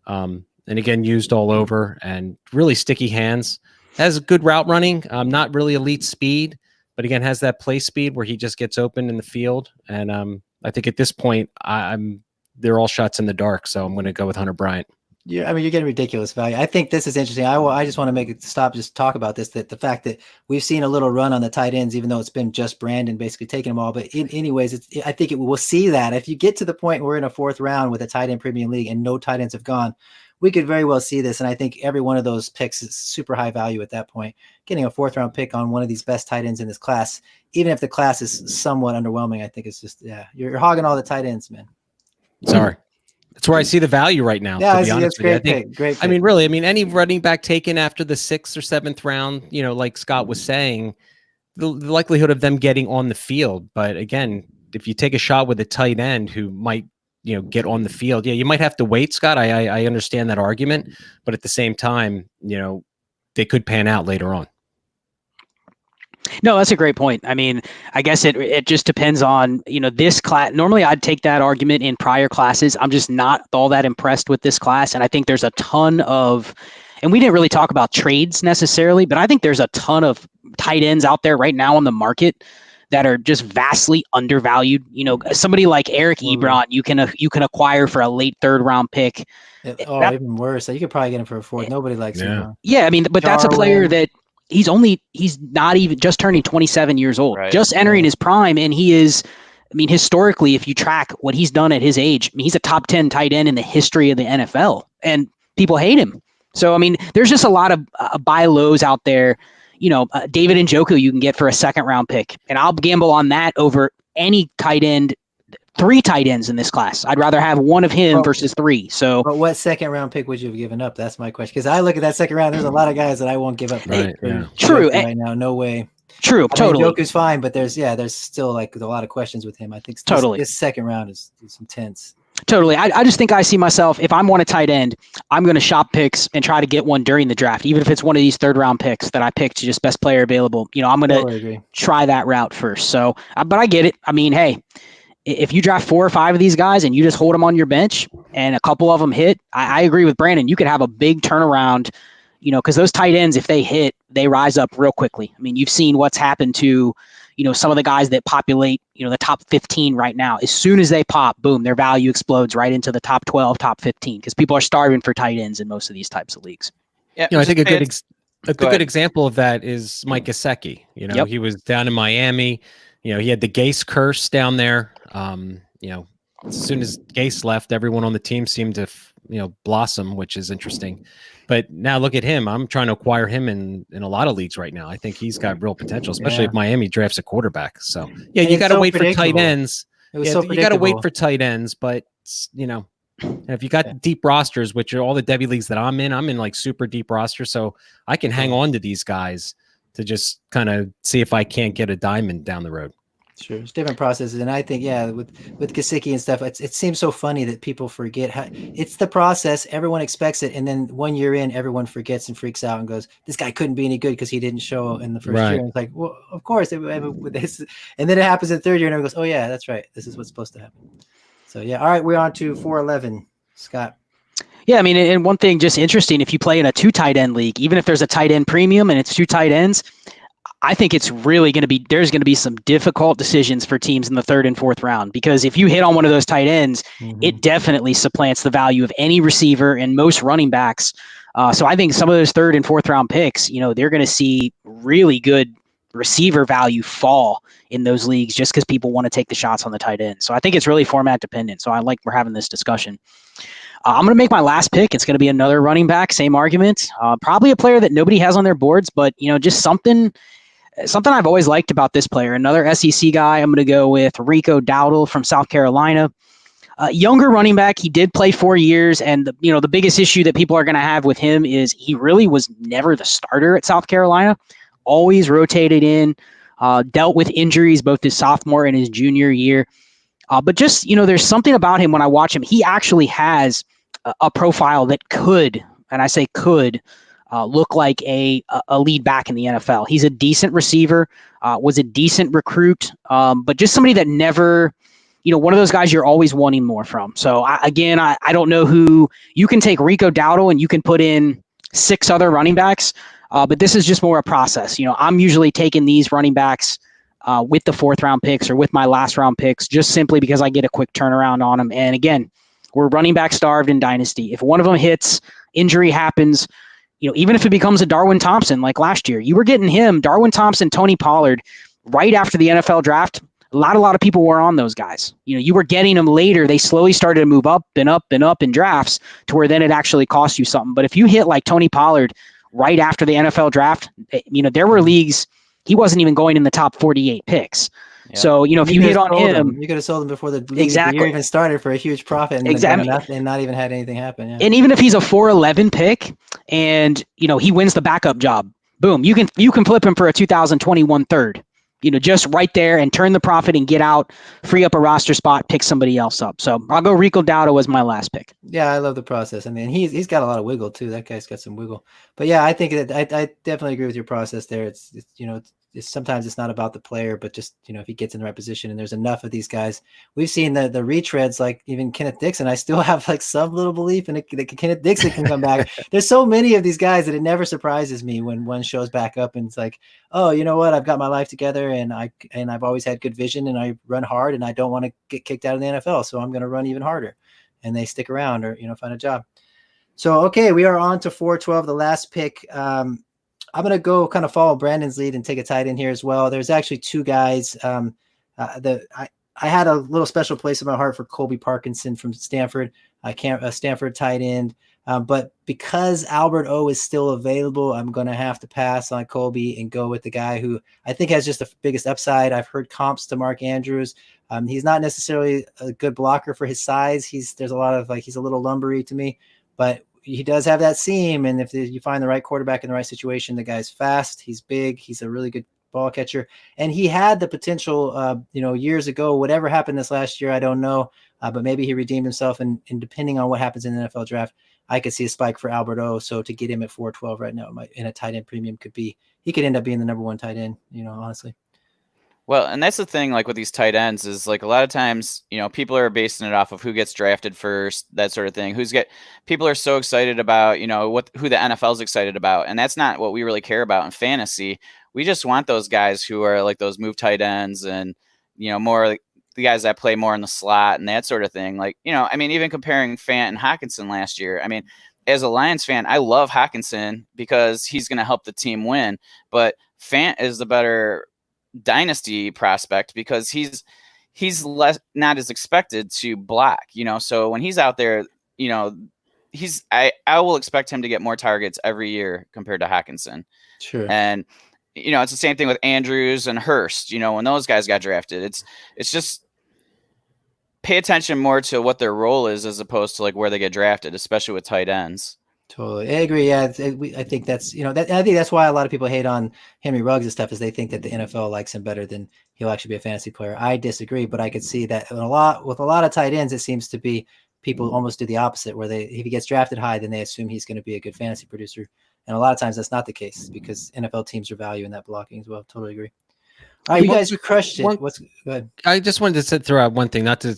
And again, used all over and really sticky hands. Has good route running, not really elite speed, but again, has that play speed where he just gets open in the field. And I think at this point, they're all shots in the dark. So I'm going to go with Hunter Bryant. Yeah, I mean, you're getting ridiculous value. I think this is interesting. I just want to make it stop, just talk about this, that the fact that we've seen a little run on the tight ends, even though it's been just Brandon basically taking them all. But anyways, I think we'll see that if you get to the point where we're in a fourth round with a tight end premium league and no tight ends have gone, we could very well see this. And I think every one of those picks is super high value at that point. Getting a fourth round pick on one of these best tight ends in this class, even if the class is somewhat underwhelming, I think it's just, you're hogging all the tight ends, man. Sorry. That's where I see the value right now. Yeah, to be honest with you. Great pick. Great pick. Really, any running back taken after the 6th or 7th round, like Scott was saying, the likelihood of them getting on the field. But again, if you take a shot with a tight end who might, get on the field, you might have to wait, Scott. I understand that argument, but at the same time, they could pan out later on. No, that's a great point. I mean, I guess it just depends on, this class. Normally I'd take that argument in prior classes. I'm just not all that impressed with this class. And I think there's a ton of, and we didn't really talk about trades necessarily, but I think there's a ton of tight ends out there right now on the market that are just vastly undervalued. Somebody like Eric Ebron, you can acquire for a late 3rd round pick. Even worse. You could probably get him for a 4th. Nobody likes him. Yeah, I mean, but that's a player that he's not even just turning 27 years old, just entering his prime. And he is, historically, if you track what he's done at his age, he's a top 10 tight end in the history of the NFL, and people hate him. So, there's just a lot of buy lows out there. David Njoku you can get for a 2nd round pick, and I'll gamble on that over any tight end. 3 tight ends in this class. I'd rather have one of him versus 3. So, but what 2nd round pick would you have given up? That's my question. Because I look at that 2nd round, there's a lot of guys that I won't give up. True. Right now, no way. True. Totally. Njoku's fine, but there's still a lot of questions with him. I think this 2nd round is intense. Totally. I just think I see myself, if I'm on a tight end, I'm going to shop picks and try to get one during the draft, even if it's one of these 3rd round picks that I picked, just best player available. I'm going to try that route first. So, but I get it. Hey, if you draft 4 or 5 of these guys and you just hold them on your bench and a couple of them hit, I agree with Brandon. You could have a big turnaround, because those tight ends, if they hit, they rise up real quickly. I mean, you've seen what's happened to, some of the guys that populate, the top 15 right now. As soon as they pop, boom, their value explodes right into the top 12, top 15, because people are starving for tight ends in most of these types of leagues. Yeah, I think a good example of that is Mike Gesicki. He was down in Miami. He had the Gase curse down there. As soon as Gase left, everyone on the team seemed to, blossom, which is interesting. But now look at him. I'm trying to acquire him in a lot of leagues right now. I think he's got real potential, especially if Miami drafts a quarterback. So yeah, you got to wait for tight ends. You got to wait for tight ends, but if you got deep rosters, which are all the Debbie leagues that I'm in like super deep rosters, so I can hang on to these guys to just kind of see if I can't get a diamond down the road. Sure, it's different processes, and I think with Gesicki and stuff, it seems so funny that people forget how it's the process. Everyone expects it, and then 1 year in, everyone forgets and freaks out and goes, "This guy couldn't be any good because he didn't show in the first year." And it's like, well, of course, with this, and then it happens in the third year, and everyone goes, "Oh yeah, that's right. This is what's supposed to happen." So yeah, all right, we're on to 411, Scott. Yeah, I mean, and one thing just interesting, if you play in a 2 tight end league, even if there's a tight end premium and it's 2 tight ends, I think it's really there's going to be some difficult decisions for teams in the 3rd and 4th round, because if you hit on one of those tight ends, it definitely supplants the value of any receiver and most running backs. So I think some of those 3rd and 4th round picks, they're going to see really good receiver value fall in those leagues just because people want to take the shots on the tight end. So I think it's really format dependent. So I like we're having this discussion. I'm going to make my last pick. It's going to be another running back, same argument. Probably a player that nobody has on their boards, but just something I've always liked about this player. Another SEC guy. I'm going to go with Rico Dowdle from South Carolina. Younger running back. He did play 4 years, and the biggest issue that people are going to have with him is he really was never the starter at South Carolina. Always rotated in. Dealt with injuries both his sophomore and his junior year. But just there's something about him when I watch him. He actually has a profile that could, and I say could, look like a lead back in the NFL. He's a decent receiver, was a decent recruit, but just somebody that never, one of those guys you're always wanting more from. So I don't know who you can take Rico Dowdle and you can put in 6 other running backs, but this is just more a process. I'm usually taking these running backs with the 4th round picks or with my last round picks, just simply because I get a quick turnaround on them. And again, we're running back starved in Dynasty. If one of them hits, injury happens. Even if it becomes a Darwin Thompson like last year, you were getting him, Darwin Thompson, Tony Pollard, right after the NFL draft. A lot of people were on those guys. You were getting them later. They slowly started to move up and up and up in drafts to where then it actually cost you something. But if you hit like Tony Pollard right after the NFL draft, there were leagues he wasn't even going in the top 48 picks. Yeah. So, if you hit on him, you could have sold him before the year even started for a huge profit and not even had anything happen. Yeah. And even if he's a 411 pick and, he wins the backup job, boom, you can flip him for a 2021 third, just right there and turn the profit and get out, free up a roster spot, pick somebody else up. So I'll go Rico Dowdle as my last pick. Yeah, I love the process. I mean, he's got a lot of wiggle too. That guy's got some wiggle. But yeah, I think that I definitely agree with your process there. It's sometimes it's not about the player, but just, if he gets in the right position, and there's enough of these guys. We've seen the retreads, like even Kenneth Dixon. I still have like some little belief in that Kenneth Dixon can come back. There's so many of these guys that it never surprises me when one shows back up and it's like, oh, you know what? I've got my life together and I've always had good vision and I run hard and I don't want to get kicked out of the NFL. So I'm going to run even harder, and they stick around or, find a job. So, okay, we are on to 412, the last pick. I'm going to go kind of follow Brandon's lead and take a tight end here as well. There's actually 2 guys. I had a little special place in my heart for Colby Parkinson from Stanford. A Stanford tight end. But because Albert O is still available, I'm going to have to pass on Colby and go with the guy who I think has just the biggest upside. I've heard comps to Mark Andrews. He's not necessarily a good blocker for his size. There's a lot of he's a little lumbery to me, but he does have that seam. And if you find the right quarterback in the right situation, the guy's fast, he's big, he's a really good ball catcher. And he had the potential, years ago, whatever happened this last year, I don't know, but maybe he redeemed himself. And depending on what happens in the NFL draft, I could see a spike for Albert O. So to get him at 412 right now in a tight end premium he could end up being the number 1 tight end, honestly. Well, and that's the thing, like with these tight ends, is like a lot of times, people are basing it off of who gets drafted first, that sort of thing. People are so excited about, who the NFL is excited about, and that's not what we really care about in fantasy. We just want those guys who are like those move tight ends, and more like the guys that play more in the slot and that sort of thing. Like, even comparing Fant and Hockenson last year, as a Lions fan, I love Hockenson because he's going to help the team win, but Fant is the better dynasty prospect because he's not as expected to block, so when he's out there, I will expect him to get more targets every year compared to Hockenson. Sure. And it's the same thing with Andrews and Hurst, when those guys got drafted. It's just pay attention more to what their role is as opposed to like where they get drafted, especially with tight ends. Totally. I agree. Yeah. I think that's, I think that's why a lot of people hate on Henry Ruggs and stuff, is they think that the NFL likes him better than he'll actually be a fantasy player. I disagree, but I could see that with a lot of tight ends, it seems to be people almost do the opposite, where if he gets drafted high, then they assume he's going to be a good fantasy producer. And a lot of times that's not the case because NFL teams are valuing that blocking as well. Totally agree. All right, you guys crushed it. Go ahead. I just wanted to throw out one thing, not to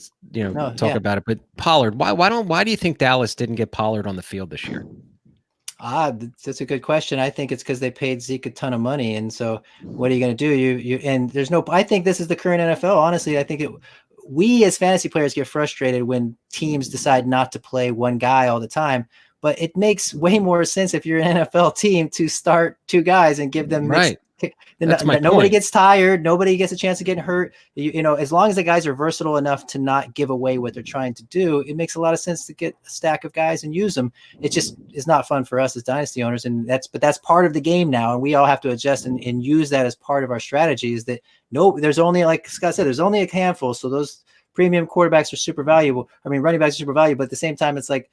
talk about it, but Pollard. Why do you think Dallas didn't get Pollard on the field this year? That's a good question. I think it's because they paid Zeke a ton of money, and so what are you going to do? And there's no. I think this is the current NFL. Honestly, I think we as fantasy players get frustrated when teams decide not to play one guy all the time. But it makes way more sense if you're an NFL team to start two guys and give them right. Nobody gets tired. Nobody gets a chance to get hurt. As long as the guys are versatile enough to not give away what they're trying to do, it makes a lot of sense to get a stack of guys and use them. It just is not fun for us as dynasty owners. And that's part of the game now. And we all have to adjust and use that as part of our strategy. Is that there's only, like Scott said, there's only a handful. So those premium quarterbacks are super valuable. running backs are super valuable, but at the same time, it's like,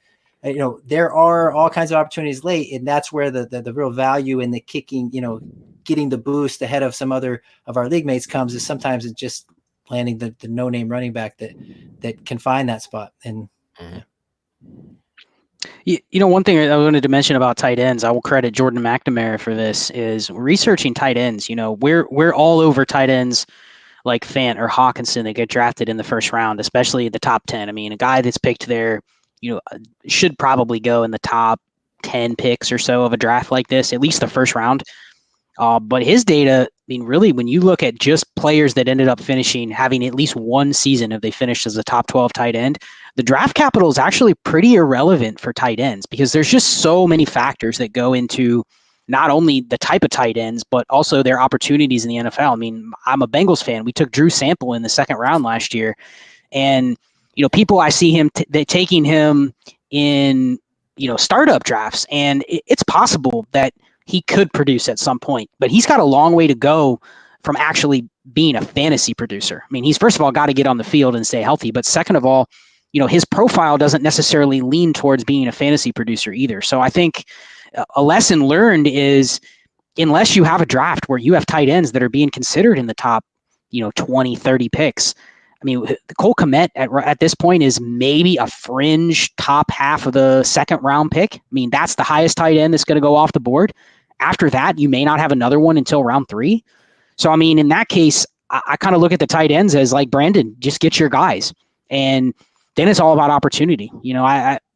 there are all kinds of opportunities late, and that's where the real value in the kicking, getting the boost ahead of some other of our league mates comes, is sometimes it's just landing the no-name running back that can find that spot. And one thing I wanted to mention about tight ends, I will credit Jordan McNamara for this, is researching tight ends. We're all over tight ends like Fant or Hockenson that get drafted in the first round, especially the top 10. A guy that's picked there, should probably go in the top 10 picks or so of a draft like this, at least the first round. But his data, really, when you look at just players that ended up having at least one season if they finished as a top 12 tight end, the draft capital is actually pretty irrelevant for tight ends because there's just so many factors that go into not only the type of tight ends, but also their opportunities in the NFL. I'm a Bengals fan. We took Drew Sample in the second round last year, and people, I see him taking him in, startup drafts, and it's possible that he could produce at some point, but he's got a long way to go from actually being a fantasy producer. He's first of all got to get on the field and stay healthy, but second of all, his profile doesn't necessarily lean towards being a fantasy producer either. So I think a lesson learned is, unless you have a draft where you have tight ends that are being considered in the top, 20, 30 picks, Cole Kmet at this point is maybe a fringe top half of the second round pick. That's the highest tight end that's going to go off the board. After that, you may not have another one until round 3. So, in that case, I kind of look at the tight ends as like, Brandon, just get your guys. And then it's all about opportunity.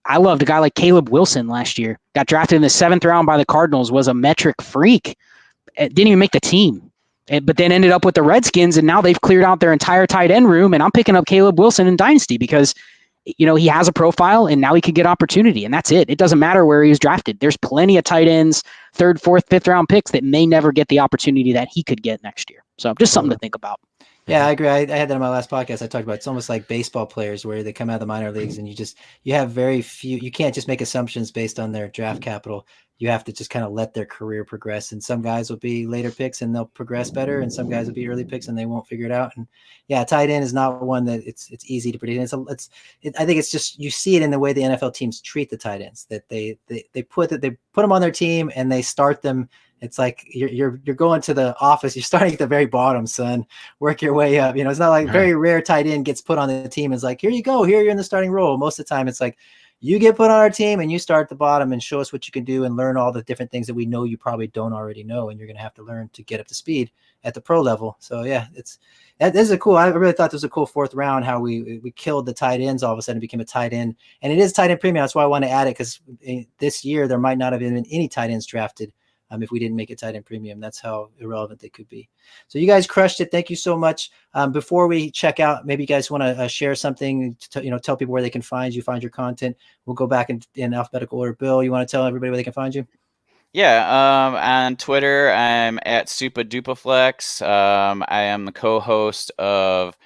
I loved a guy like Caleb Wilson last year. Got drafted in the 7th round by the Cardinals, was a metric freak. It didn't even make the team. But then ended up with the Redskins, and now they've cleared out their entire tight end room, and I'm picking up Caleb Wilson in Dynasty because, he has a profile, and now he could get opportunity, and that's it. It doesn't matter where he was drafted. There's plenty of tight ends, 3rd, 4th, 5th round picks that may never get the opportunity that he could get next year. So just something to think about. Yeah, I agree. I had that in my last podcast. I talked about it's almost like baseball players where they come out of the minor leagues and you have very few. You can't just make assumptions based on their draft capital. You have to just kind of let their career progress. And some guys will be later picks and they'll progress better, and some guys will be early picks and they won't figure it out. And yeah, tight end is not one that it's easy to predict. I think it's just, you see it in the way the NFL teams treat the tight ends, that they put them on their team and they start them. It's like you're going to the office. You're starting at the very bottom, son. Work your way up. It's not like very rare tight end gets put on the team. It's like, here you go. Here you're in the starting role. Most of the time, it's like, you get put on our team and you start at the bottom and show us what you can do and learn all the different things that we know you probably don't already know, and you're going to have to learn to get up to speed at the pro level. So yeah, this is a cool. I really thought this was a cool fourth round. How we killed the tight ends all of a sudden, became a tight end, and it is tight end premium. That's why I want to add it, because this year there might not have been any tight ends drafted if we didn't make it tight end premium. That's how irrelevant they could be. So you guys crushed it. Thank you so much. Before we check out, maybe you guys want to share something to tell people where they can find you, find your content. We'll go back in alphabetical order. Bill, you want to tell everybody where they can find you? Yeah, on Twitter, I'm at SupaDupaflex. I am the co-host of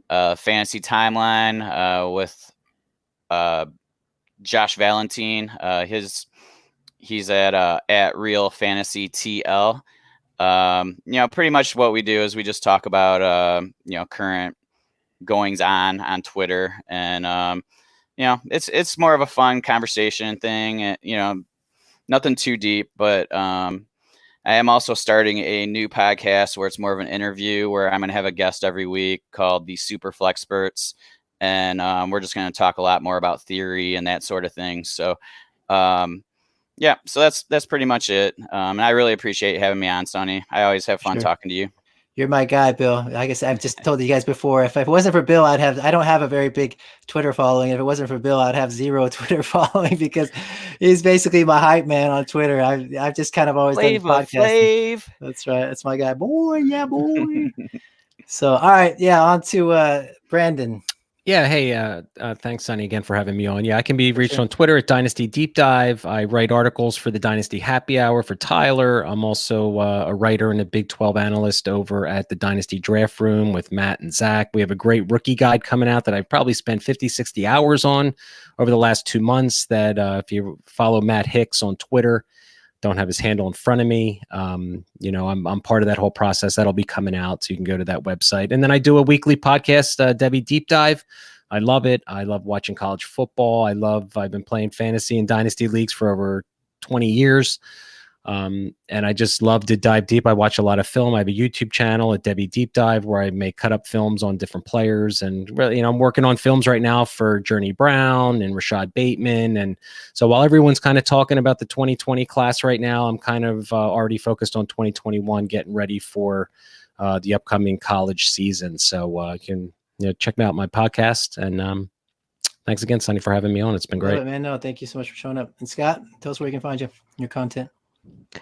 Fantasy Timeline with Josh Valentine. He's at Real Fantasy TL. Pretty much what we do is we just talk about current goings on Twitter, and it's more of a fun conversation thing, and nothing too deep, but I am also starting a new podcast where it's more of an interview, where I'm going to have a guest every week called the Super Flexperts, and we're just going to talk a lot more about theory and that sort of thing. So so that's pretty much it. And I really appreciate having me on, Sonny. I always have fun talking to you. You're my guy, Bill. Like I said, I've just told you guys before, if it wasn't for Bill, I don't have a very big Twitter following. If it wasn't for Bill, I'd have zero Twitter following, because he's basically my hype man on Twitter. I've just kind of always done podcasting. That's right. That's my guy. Boy, yeah, boy. So, all right. Yeah. On to Brandon. Yeah. Hey, thanks, Sonny, again for having me on. Yeah, I can be reached on Twitter at Dynasty Deep Dive. I write articles for the Dynasty Happy Hour for Tyler. I'm also a writer and a Big 12 analyst over at the Dynasty Draft Room with Matt and Zach. We have a great rookie guide coming out that I've probably spent 50, 60 hours on over the last 2 months, that if you follow Matt Hicks on Twitter, don't have his handle in front of me. I'm part of that whole process. That'll be coming out, so you can go to that website. And then I do a weekly podcast, Debbie Deep Dive. I love it. I love watching college football. I've been playing fantasy and dynasty leagues for over 20 years. And I just love to dive deep. I watch a lot of film. I have a YouTube channel at Debbie Deep Dive where I make cut up films on different players. And really, I'm working on films right now for Journey Brown and Rashad Bateman. And so while everyone's kind of talking about the 2020 class right now, I'm kind of already focused on 2021, getting ready for the upcoming college season. So you can check out my podcast. And thanks again, Sonny, for having me on. It's been great. Love it, man. No, thank you so much for showing up. And Scott, tell us where you can find you, your content.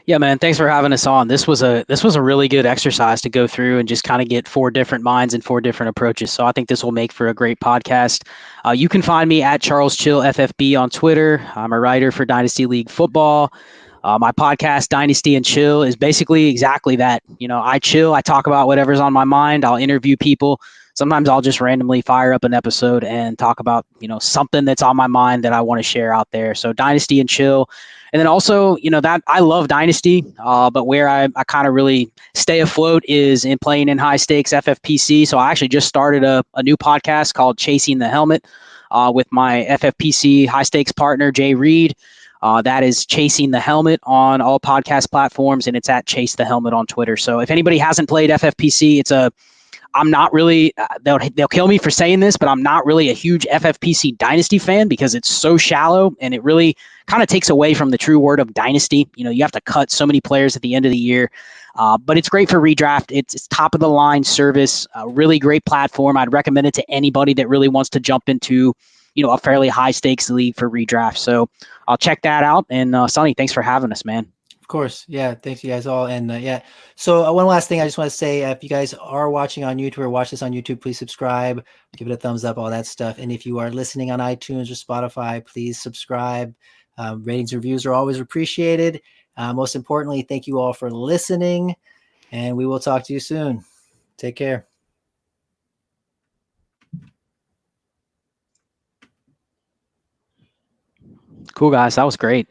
Yeah, man. Thanks for having us on. This was a really good exercise to go through and just kind of get 4 different minds and 4 different approaches. So I think this will make for a great podcast. You can find me at Charles Chill FFB on Twitter. I'm a writer for Dynasty League Football. My podcast, Dynasty and Chill, is basically exactly that. I chill. I talk about whatever's on my mind. I'll interview people. Sometimes I'll just randomly fire up an episode and talk about, something that's on my mind that I want to share out there. So Dynasty and Chill. And then also, that I love Dynasty, but where I kind of really stay afloat is in playing in high stakes FFPC. So I actually just started a new podcast called Chasing the Helmet with my FFPC high stakes partner, Jay Reed. That is Chasing the Helmet on all podcast platforms, and it's at Chase the Helmet on Twitter. So if anybody hasn't played FFPC, I'm not really, they'll kill me for saying this, but I'm not really a huge FFPC Dynasty fan because it's so shallow and it really kind of takes away from the true word of Dynasty. You have to cut so many players at the end of the year, but it's great for redraft. It's top of the line service, a really great platform. I'd recommend it to anybody that really wants to jump into, a fairly high stakes league for redraft. So I'll check that out. And Sonny, thanks for having us, man. Of course. Yeah. Thanks, you guys all. And so one last thing I just want to say, if you guys are watching on YouTube or watch this on YouTube, please subscribe, give it a thumbs up, all that stuff. And if you are listening on iTunes or Spotify, please subscribe. Ratings and reviews are always appreciated. Most importantly, thank you all for listening, and we will talk to you soon. Take care. Cool, guys. That was great.